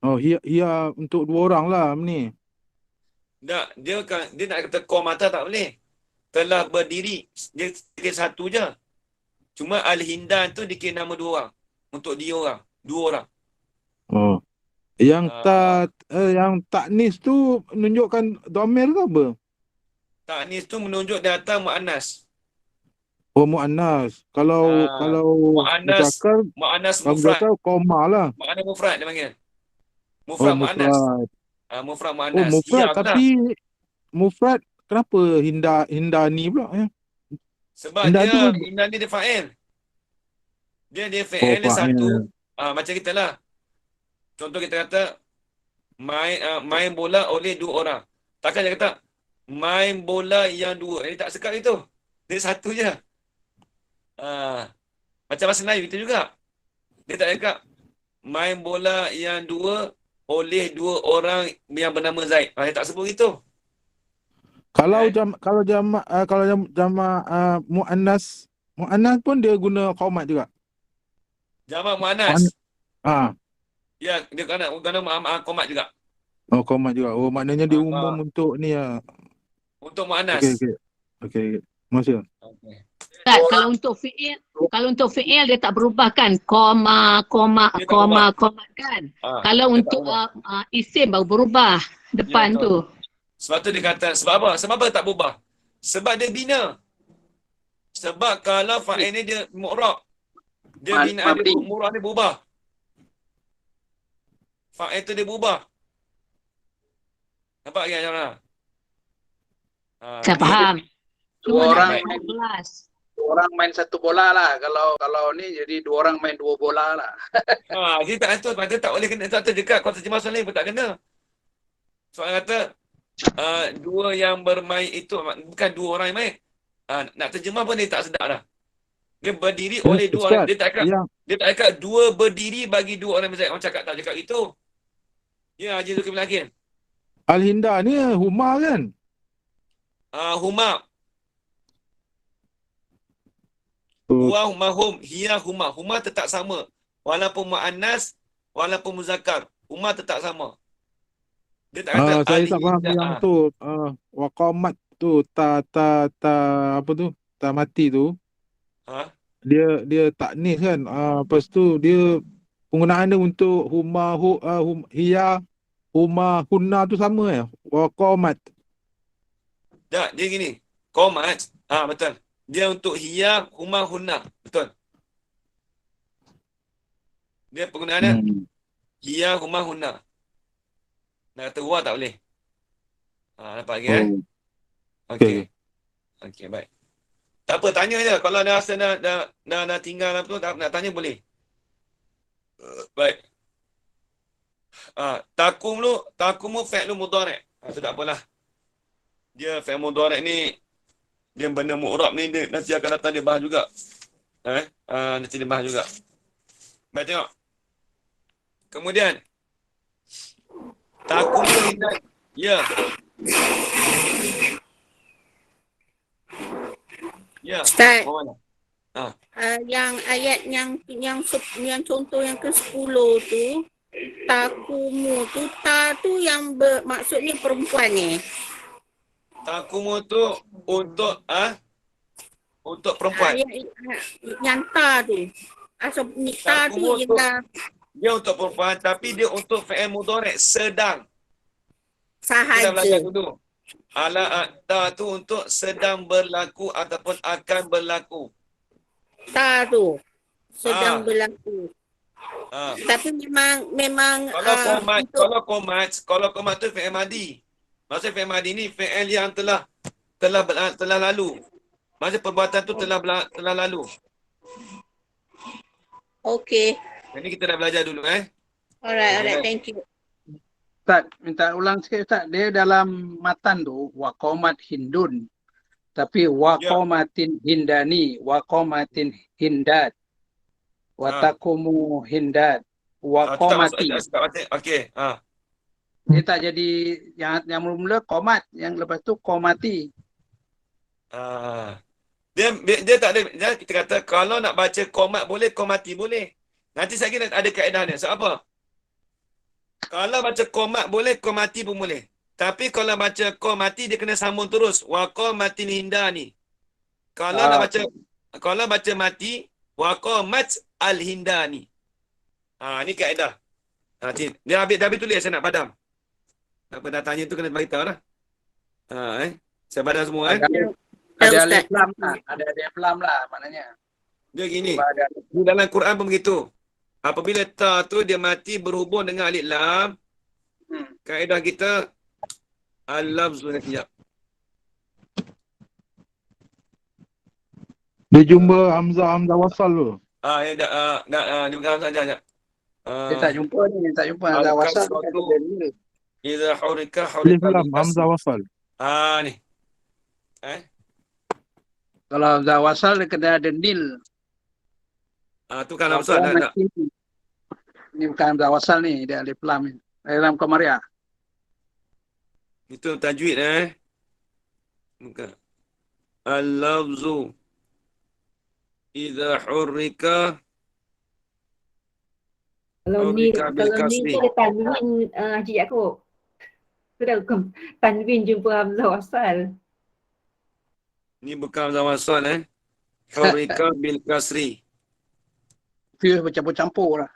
Oh, hiya untuk dua orang lah ni. Tak, dia nak kata qamata tak boleh. Telah berdiri, dia kira satu je. Cuma al-hindan tu dikira nama dua orang. Untuk dia orang, dua orang. Oh. Yang taknis tu menunjukkan dhamir ke apa? Taknis tu menunjuk di atas muannas. Oh, muannas. Kalau muannas mufrad. Koma lah. Muannas mufrad dia panggil. Mufrad muannas. Mufrad muannas. Oh, mufrad tapi mufrad kenapa hindani pula ya? Sebab hindani dia fa'il. Dia fa'il dia satu. Macam kita lah. Contoh kita kata main bola oleh dua orang. Takkan dia kata main bola yang dua. Dia tak sekat itu. Dia satu je. Macam bahasa Melayu kita juga. Dia tak cakap main bola yang dua oleh dua orang yang bernama Zaid. Dia tak sebut itu. Kalau jamak muannas pun dia guna qamat juga. Jamak muannas. Ya, dia guna qamat juga. Oh, qamat juga. Oh, maknanya dia umum untuk ni ya. Untuk muannas. Okey. Masya. Tak, kalau untuk fi'il dia tak berubah kan? Koma kan? Kalau untuk isim baru berubah depan tu. Sebab tu dia kata, sebab apa? Sebab apa tak berubah? Sebab dia bina. Sebab kalau fa'il ni dia mu'rab. Dia binaan dia mu'rab ni berubah. Fa'il tu dia berubah. Nampak kan Syarah? Saya faham. Dua Cuma orang nak main, tahu kelas. dua orang main satu bola lah. Kalau ni jadi dua orang main dua bola lah. Dia tak atur, dia tak boleh kena, tak terdekat. Kalau terjemah soalan lain pun tak kena. Soalan kata, dua yang bermain itu, bukan dua orang yang main. Nak terjemah pun dia tak sedap dah. Dia berdiri oleh dua orang. Ustaz, Dia tak cakap dua berdiri bagi dua orang berzaid. Orang cakap tak cakap itu. Ya, Haji Zulkifli Hakim. Al-Hinda ni Huma kan? Huma. Huwa, huma, hum. Hiya, huma. Huma tetap sama. Walaupun mu'annas, walaupun muzakkar. Huma tetap sama. Dia tak kata Saya tak faham al-hinda. yang tu. Waqamat tu. Apa tu? Ta mati tu. Dia taknis kan. Lepas tu dia penggunaan dia untuk huma, hiya, huma, hunna tu sama Waqamat. Tak, dia gini. Qomat. Betul. Dia untuk hiya, huma, hunna. Betul. Dia penggunaan dia hiya, huma, hunna. Nak kata huwa tak boleh. Nampak lagi Okey. Okey, baik. Tak apa, tanya je. Kalau dah rasa dah tinggal apa tu, nak tanya boleh. Baik. Takumu fi'lu mudhari'. Tu tak apalah. Dia fi'il mudhari' ni, dia benda mu'rab ni, dia nanti akan datang dia bahas juga. Nanti dia bahas juga. Baik, tengok. Kemudian, takumu hindad. Ya. Ya. Ustaz, Mana? yang ayat yang contoh yang ke-10 tu, takumu tu, ta tu yang maksudnya perempuan ni. Takumu tu untuk perempuan. Yang ta tu. Asal ni ta tu Takumu tu ialah dia untuk perempuan, tapi dia untuk fi'il mudhari' sedang. Kita sahaja. belajar dulu. Ta tu untuk sedang berlaku ataupun akan berlaku. Ta tu sedang berlaku. Tapi memang kalau qomat tu fi'il madi. Maksud fi'il madi ni fi'il yang telah lalu. Maksud perbuatan tu telah lalu. Okey. Jadi kita dah belajar dulu Alright, thank you. Ustaz, minta ulang sikit Ustaz. Dia dalam matan tu, waqamat hindun. Tapi waqamatin hindani, waqamatin hindat. Watakumu hindat. Waqamati. Okey. Dia tak jadi yang mula-mula qomat, yang lepas tu qomati. Dia tak ada, kita kata kalau nak baca qomat boleh, qomati boleh. Nanti saya kira ada kaedah dia. Sebab apa? Kalau baca qomat boleh, qomati pun boleh. Tapi kalau baca qomati dia kena sambung terus. Wa qamatin hindani. Kalau baca mati, wa qamat al hindani. Ni kaedah. Dia habis tulis, saya nak padam. Apa dah tanya tu kena beritahu lah. Saya padam semua Ada alif lam lah. Ada alif lam lah maknanya. Dia gini. Di dalam Quran pun begitu. Apabila ta tu dia mati berhubung dengan alif lam, kaedah kita al-lafzu nakiyah. Dia jumpa Hamzah wasal tu. Dia bukan Hamzah saja. Dia tak jumpa ni, dia tak jumpa Hamzah wasal. Iza hurika Alif lam Hamzah wasal. Ni. Kalau Hamzah wasal dia kena ada nil. Tu kan Hamzah nak. Ni bukan Hamzah wasal ni, dia alif lam ni. Alif lam Qamariah. Itu tajwid Bukan. Al-lafzu idza hurrika. Kalau ni tu ada tanwin Haji Yaakob. Tu dah bukan tanwin jumpa Hamzah wasal. Ni bukan Hamzah wasal Hurrika bil kasri. Fuse bercampur-campur lah.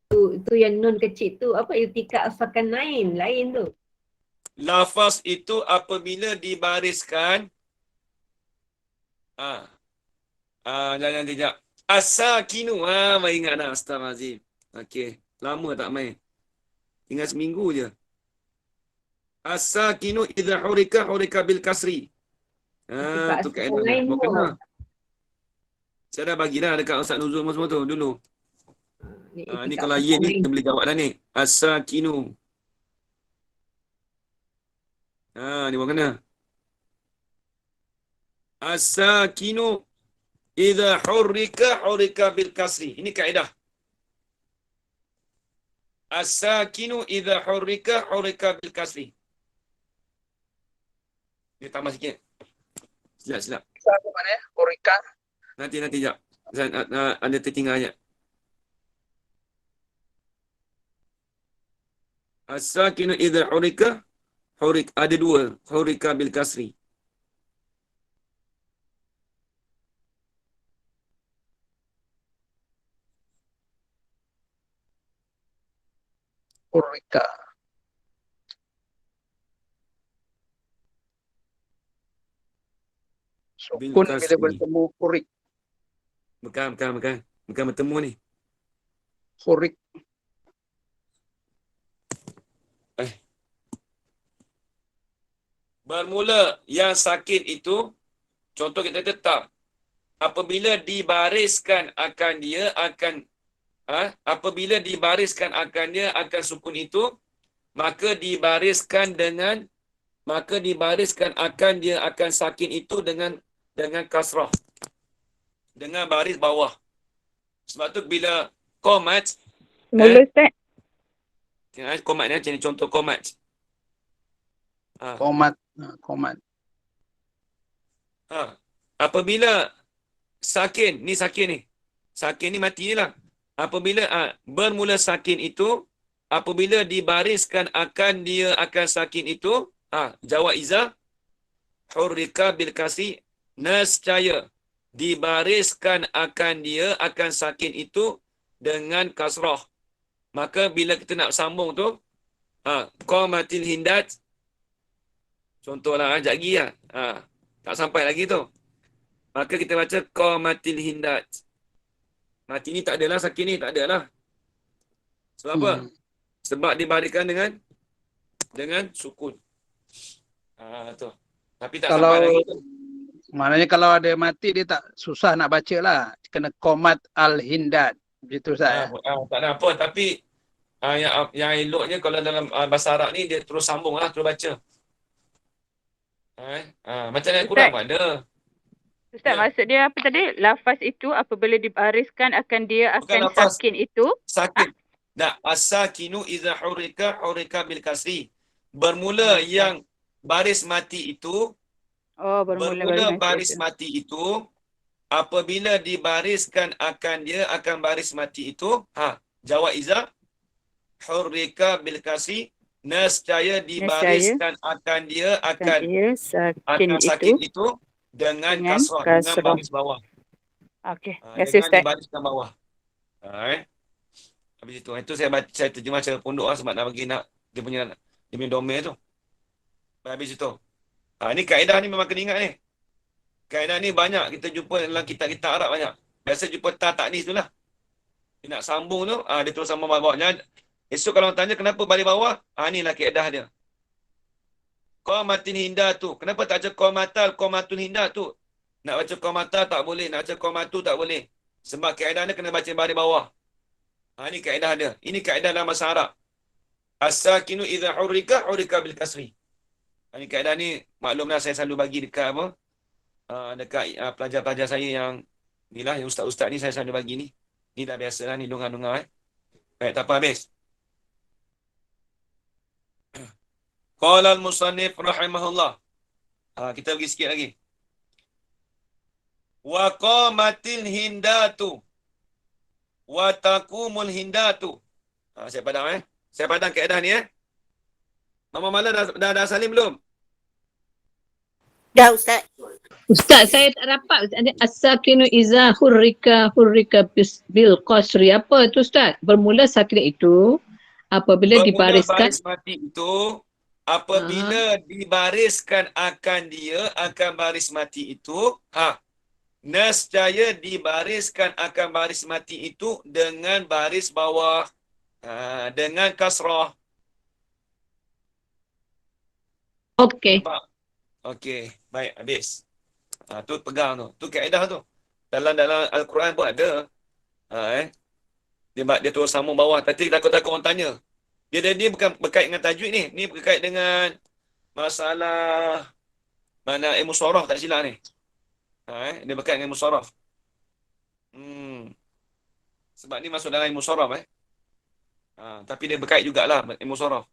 Tu yang nun kecil tu apa iltika asalkan lain tu. Lafaz itu apabila dibariskan jangan tidak. As-sakinu. Ingat dah Astagfirullahalazim. Okey. Lama tak main. Tinggal seminggu je. As-sakinu idza hurika bil kasri. Tu kaedah dia. Mau kena. Saya dah bagi dah dekat Ustaz Nuzul semua tu dulu. Ni kalau ye ni kita boleh jawab dah ni. As-sakinu. Ni mau kena. As-sakinu idza hurika bil kasri. Ini kaedah. As-sakinu idza hurika bil kasri. Dia tambah sikit. Silap. Apa mana ya? Hurika. Nanti jap. Ada tertinggal ayat. As-sakinu idza hurika ada dua. Hurika bil kasri. Hurika. Sukun bila bertemu hurik. Bukan bertemu ni. Hurik. Bermula yang sakin itu, contoh kita tetap, apabila dibariskan akan dia akan sukun itu, maka dibariskan akan dia akan sakin itu dengan kasrah, dengan baris bawah. Sebab tu bila qomat, Mula Ustaz. Qomat ni macam ni, contoh qomat. Qomat. Apabila sakin ni mati ni lah. Apabila bermula sakin itu, apabila dibariskan akan dia akan sakin itu, jawab iza hurrika bil kasri, nescaya dibariskan akan dia akan sakin itu dengan kasrah. Maka bila kita nak sambung tu, qamatil hindat, contohlah sekejap lagi lah. Tak sampai lagi tu. Maka kita baca qamatil hindat. Mati ni tak adalah, sakin ni tak adalah. Sebab apa? Sebab dibariskan dengan sukun. Tu. Tapi tak sampai lagi tu. Maknanya kalau ada mati dia tak susah nak baca lah. Kena qomat al-hindat. Begitu Ustaz. Tak ada apa. Tapi yang eloknya kalau dalam bahasa Arab ni dia terus sambung lah, terus baca. Macam yang kurang pun ada. Ustaz, maksud dia apa tadi? Lafaz itu apabila dibariskan akan dia akan sakin itu. Sakin. As-sakinu idza hurika bil kasri. Bermula yang baris mati itu. Bermula baris mati itu. Apabila dibariskan akan dia akan baris mati itu. Jawab iza hurika bil kasri. Nescaya dibariskan akan dia akan sakin itu. Dengan kasrah, dengan baris bawah. Okey. Terima kasih Ustaz. Dengan bariskan bawah. Habis itu. Itu saya terjemah secara pondok sebab nak bagi dia punya domain tu. Habis itu. Ni kaedah ni memang kena ingat ni. Kaedah ni banyak kita jumpa dalam kitab-kitab Arab banyak. Biasa jumpa ta'nis tu lah. Dia nak sambung tu, dia terus sambung bawah. Esok kalau orang tanya kenapa baris bawah, inilah kaedah dia. Qamatin hinda tu. Kenapa tak baca qomatul hinda tu? Nak baca qomata tak boleh. Nak baca qomatu tak boleh. Sebab kaedah dia kena baca baris bawah. Ini kaedah dia. Ini kaedah dalam bahasa Arab. As-sakinu idza hurika bil kasri. Ini kaedah ni maklumlah saya selalu bagi dekat dekat pelajar-pelajar saya yang ni lah, yang ustaz-ustaz ni saya selalu bagi ni. Ni dah biasalah ni dongar-dongar Baik, tak apa habis. Qala al-musannif rahimahullah. Kita pergi sikit lagi. Wa qamatil hindatu wa taqumul hindatu. Saya padang Saya padang kaedah ni Mama Mala dah salim belum? Dah Ustaz. Ustaz, saya tak dapat. As-sakinu iza hurrika bil qasri. Apa tu Ustaz? Bermula sakin itu apabila dibariskan. Baris mati itu apabila dibariskan akan dia akan baris mati itu, nescaya dibariskan akan baris mati itu dengan baris bawah, dengan kasrah. Okey. Nampak? Okey, baik, habis. Tu pegang tu. Tu kaedah tu. Dalam Al-Quran pun ada. Dia terus sambung bawah. Tadi takut-takut orang tanya. Dia bukan berkait dengan tajwid ni. Ni berkait dengan masalah mana ilmu soraf tak silap ni. Dia berkait dengan ilmu soraf. Sebab ni masuk dalam ilmu soraf tapi dia berkait jugalah ilmu soraf.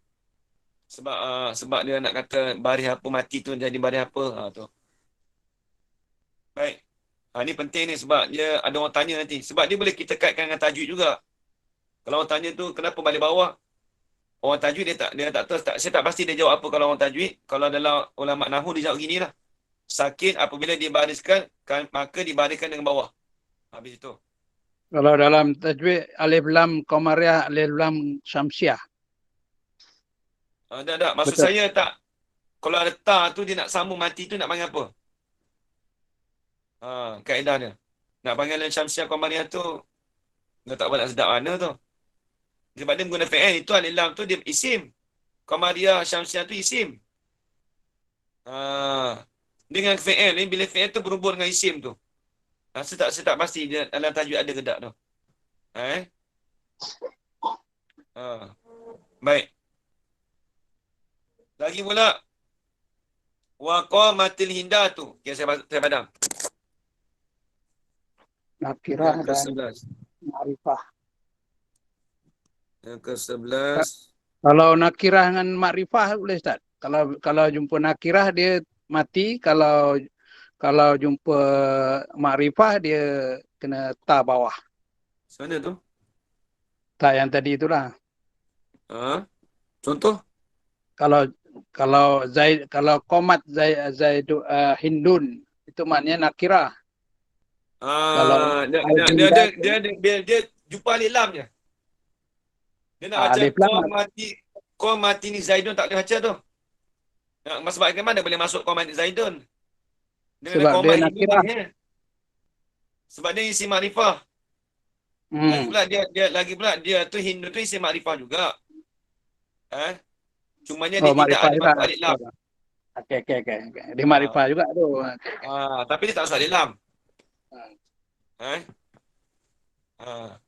Sebab dia nak kata baris apa mati tu jadi baris apa. Tu. Baik. Ni penting ni sebab dia ada orang tanya nanti. Sebab dia boleh kita kaitkan dengan tajwid juga. Kalau orang tanya tu kenapa balik bawah? Orang tajwid dia tak tahu. Saya tak pasti dia jawab apa kalau orang tajwid. Kalau dalam ulama nahwu dia jawab ginilah. Sakin apabila dibariskan maka dibariskan dengan bawah. Habis itu. Kalau dalam tajwid alif lam qamariyah, alif lam syamsiah. Tak. Maksud Betul. saya tak. Kalau ada ta tu dia nak sambung mati tu nak panggil apa? Kaedah dia. Nak panggil alif syamsiah qamariyah tu dia tak nak sedap mana tu. Sebab dia menggunakan fi'il itu alif lam tu dia isim. Qamariyah syamsiah tu isim. Dengan fi'il ni bila fi'il tu berhubung dengan isim tu. Saya tak pasti dia dalam tajwid ada ke tak tu. Baik. Lagi pula wa qamatil hindatu. Okay, saya padam. Nakirah Yang dan ke-11. ma'rifah. Yang ke-11. Kalau nakirah dengan makrifah boleh Ustaz? Kalau jumpa nakirah dia mati, kalau jumpa makrifah dia kena ta bawah. Mana tu? Ta yang tadi itulah. Contoh? Kalau Zaid, kalau qomat Zaid Hindun itu maknanya nakirah. Kalau dia jumpa alif lam je. Dia nak baca alif lam kau mati ni Zaidun tak boleh baca tu. Sebab mana boleh masuk kau mati Zaidun? Sebab dia nakirah. Sebab dia isi makrifah. Lagi pula dia tu Hindu tu isi makrifah juga. Cumanya dia tidak ada masuk alif lam. Okey. Dia makrifah juga tu. Tapi dia tak masuk alif lam.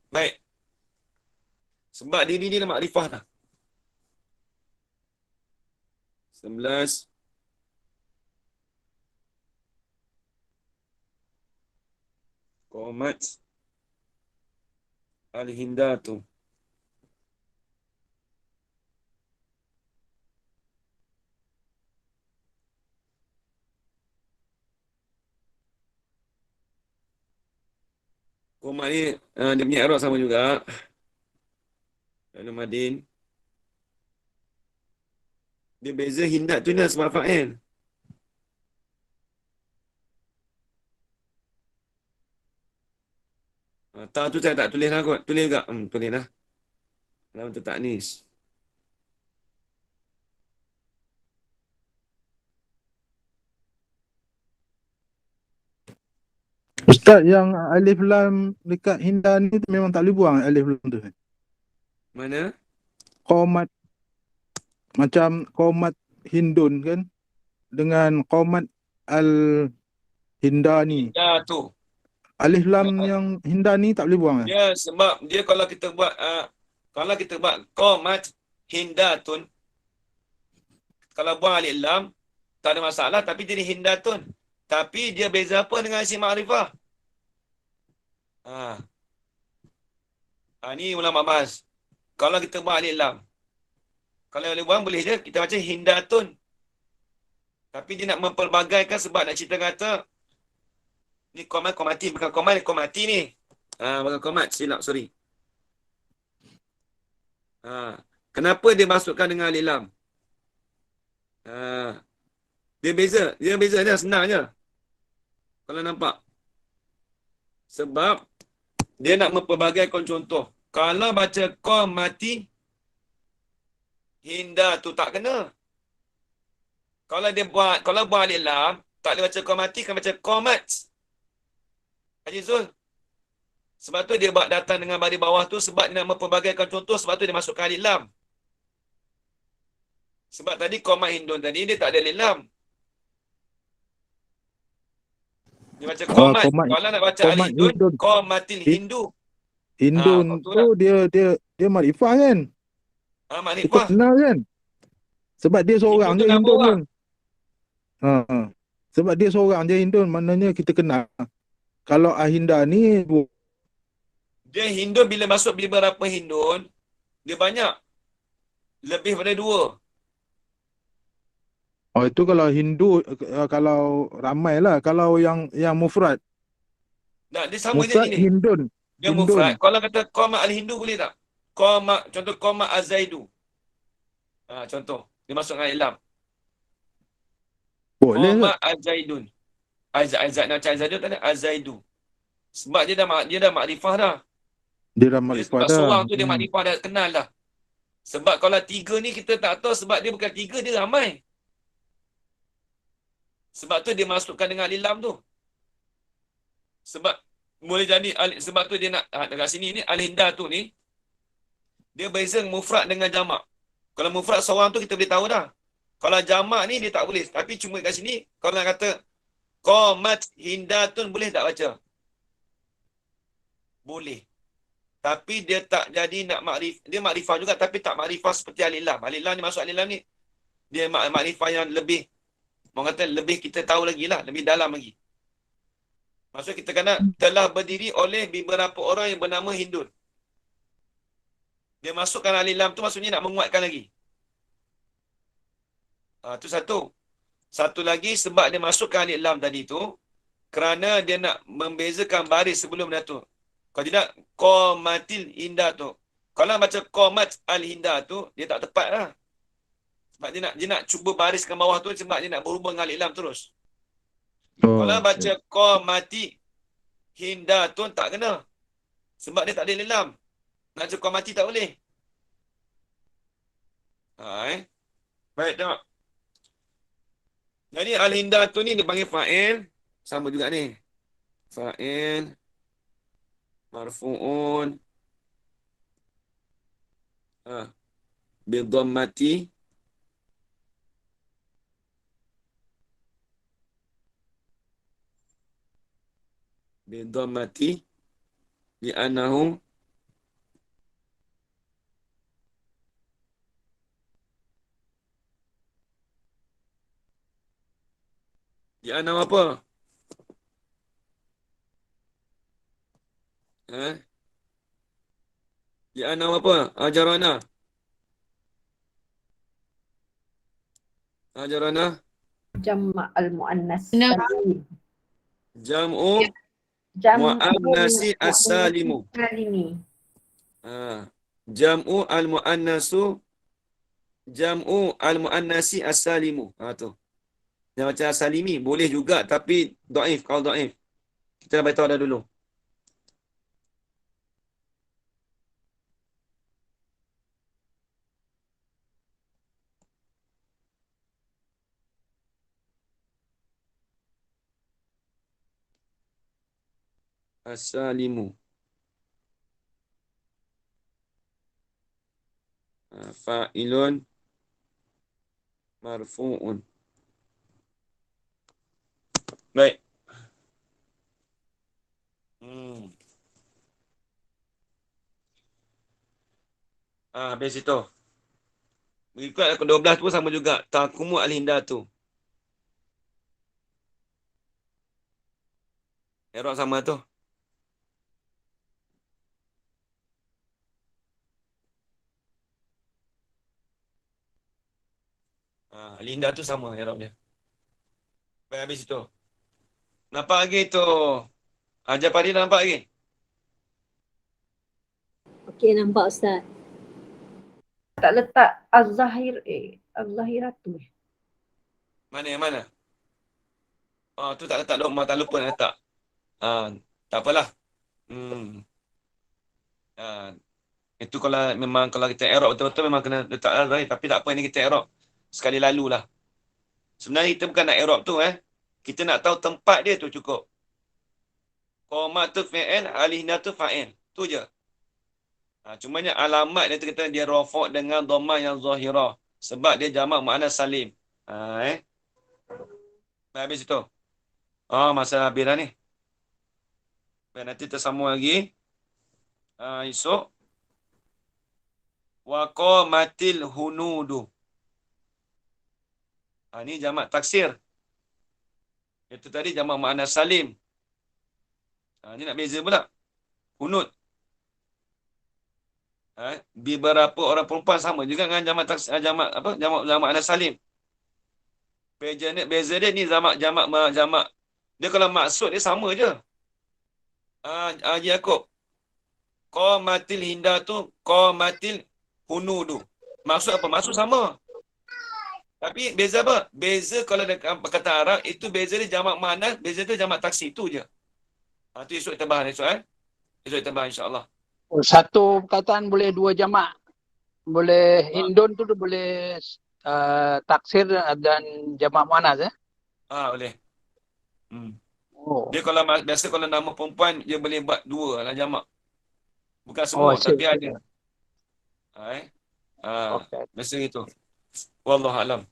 Baik. Sebab diri dia makrifah dah. 11. Qomat al-hindatu. Qomat ni dia punya i'rab sama juga. Lalu Madin. Dia beza hindat tu ni sebab fa'il. Ta tu saya tak tulis lah kot. Tulis juga. Tulis lah. Dalam tu taknis. Ustaz, yang alif lam dekat Hindan ni memang tak boleh buang alif lam tu. Mana? Qomat. Macam qomat Hindun kan. Dengan qomat al-Hindani. Ya tu. Alif lam yang Hindani tak boleh buang. Ya, sebab dia kalau kita buat qomat hindatun, kalau buang alif lam tak ada masalah, tapi jadi hindatun. Tapi dia beza apa dengan isim ma'rifah? Ni ulama bahas. Kalau kita buang alif lam, kalau boleh buang boleh je kita baca hindatun. Tapi dia nak mempelbagaikan sebab nak cerita kata ni komati bukan komati ni. Bukan komat, silap, sorry. Kenapa dia masukkan dengan alif lam? Dia beza dia senang je. Kalau nampak. Sebab dia nak mempelbagaikan contoh. Kalau baca komati hinda tu tak kena. Kalau buang alif lam, tak boleh baca komati, kan baca komat. Haji Zul. Sebab tu dia buat datang dengan baris bawah tu sebab dia nak mempelbagaikan contoh, sebab tu dia masukkan alif lam. Sebab tadi Qomat Hindun tadi dia tak ada alif lam. Dia baca Qomat. Qomat Kalau nak baca Qomat alif Hindun, Hindun. Qomatil Hindu. Hindun betul tu tak? dia makrifah kan? Dia Makrifah. kenal kan? Sebab dia seorang Hindun tu je nama Hindun orang. kan. Sebab dia seorang je Hindun, maknanya kita kenal. Kalau Ahinda ni Dia Hindun bila masuk beberapa Hindun, dia banyak. Lebih pada 2. itu kalau Hindu kalau ramai lah. Kalau yang mufrad. Nah, dia sama je Mufrad ni. Hindun. Dia Hindun. mufrad. Kalau kata Qomat al-Hindu boleh tak? Qomat, contoh Qomat az-Zaidu. Contoh. Dia masuk dengan ilam. Boleh ke? Qomat az-Zaidun. Nak cakap az-Zaidu tak ada? Az-Zaidu. Sebab dia dah makrifah dah. Dia dah makrifah Sebab dah. seorang tu dia makrifah dah kenal dah. Sebab kalau 3 ni kita tak tahu sebab dia bukan 3, dia ramai. Sebab tu dia masukkan dengan al-lam tu. Sebab boleh jadi sebab tu dia nak dekat sini ni al-Hinda tu ni dia beza mufrad dengan jamak. Kalau mufrad seorang tu kita boleh tahu dah. Kalau jamak ni dia tak boleh. Tapi cuma kat sini kalau nak kata Qomat Hindatun boleh tak baca? Boleh. Tapi dia tak jadi nak dia makrifah juga tapi tak makrifah seperti al-lam. Al-lam ni masuk al-lam ni dia makrifah yang lebih, orang kata lebih kita tahu lagi lah, lebih dalam lagi. Maksud kita kena telah berdiri oleh beberapa orang yang bernama Hindun. Dia masukkan al-lam tu maksudnya nak menguatkan lagi. Tu satu. Satu lagi sebab dia masukkan al-lam tadi tu kerana dia nak membezakan baris sebelum dia tu. Kalau tidak, Qomatil Hinda tu. Kalau baca Qomat al-Hinda tu, dia tak tepat lah. Sebab dia nak cuba bariskan bawah tu sebab dia nak berhubung dengan al-lam terus. Kalau baca Qomati Hinda tu tak kena. Sebab dia tak ada al-lam. Nak baca Qomati tak boleh. Baik tak? Jadi al-Hinda tu ni dia panggil fa'il. Sama juga ni. Fa'il. Marfu'un. Bidhammati. Bidhammati. Li'annahu. Li'annahu apa? Li'annahu apa? Ajarana. Ajarana. Jama' al-mu'annas. Jam'u mu'annasi as-salimu. Jam'u al-mu'annasu. Jam'u al-mu'annasi as-salimu. Tu. Yang macam as-salimi. Boleh juga tapi daif. Kalau daif. Kita dah beritahu dah dulu. As-salimu. Fa'ilun marfu'un. Baik. Habis itu. Berikut ke-12 tu sama juga. Takumu al-Hinda tu. Erok sama tu. Al-Hinda tu sama Erok dia. Baik, habis itu. Nampak lagi tu. Ajar Padi nampak lagi? Okey, nampak Ustaz. Tak letak az-zahiratu. Mana yang mana? Tu tak letak dok, tak lupa nak letak. Tak apalah. Itu kalau memang kalau kita i'rab betul-betul memang kena letak zahir, tapi tak apa, ini kita i'rab sekali lalu lah. Sebenarnya kita bukan nak i'rab tu Kita nak tahu tempat dia tu cukup. Qomat tu fi'il, al-Hinda tu fa'il. Tu je. Cumanya alamat dia kata dia rafa' dengan dhammah yang zahirah. Sebab dia jamak muannas salim. Habis itu. Masa habis dah ni. Baik, nanti tersambung lagi. Esok. Waqamatil hunudu. Ni jamak taksir. Itu tadi jamak muannas salim. Ni nak beza pula. Hunud. Beberapa orang perempuan sama juga dengan jamak muannas salim. Beza dia ni jamak. Dia kalau maksud dia sama je. Haji Yaakob. Qamatil Hinda tu qamatil hunudu. Maksud apa? Maksud sama. Tapi beza apa? Beza kalau dekat perkataan Arab itu beza dia jamak muannas, beza dia jamak taksir tu je. Tu esok kita bahas esok Esok kita bahas insya-Allah. Satu perkataan boleh dua jamak. Boleh hindun tu boleh taksir dan jamak muannas Boleh. Dia kalau biasa kalau nama perempuan dia boleh buat dua lah jamak. Bukan semua tapi ada. Biasa gitu. Wallahu a'lam.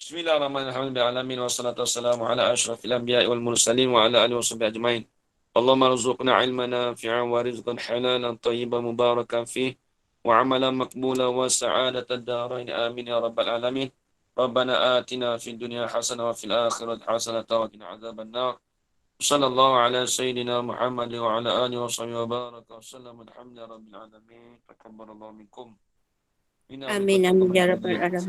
Bismillahirrahmanirrahim. Wassalatu wassalamu ala asyrafil anbiya'i wal mursalin wa ala alihi washabbihi ajma'in. Allahumma rzuqna ilman nafi'an wa rizqan halalan tayyiban mubarakan fih wa amalan maqbulan wa sa'adatan darain amin ya rabbal alamin. Rabbana atina fid dunya hasanah wa fil akhirati hasanah wa qina adzaban nar. Sallallahu ala sayyidina Muhammad wa ala alihi wa sahbihi wa baraka wa sallam. Alhamdulillahi rabbil alamin. Taqabbalallahu minkum. Amin ya rabbal alamin.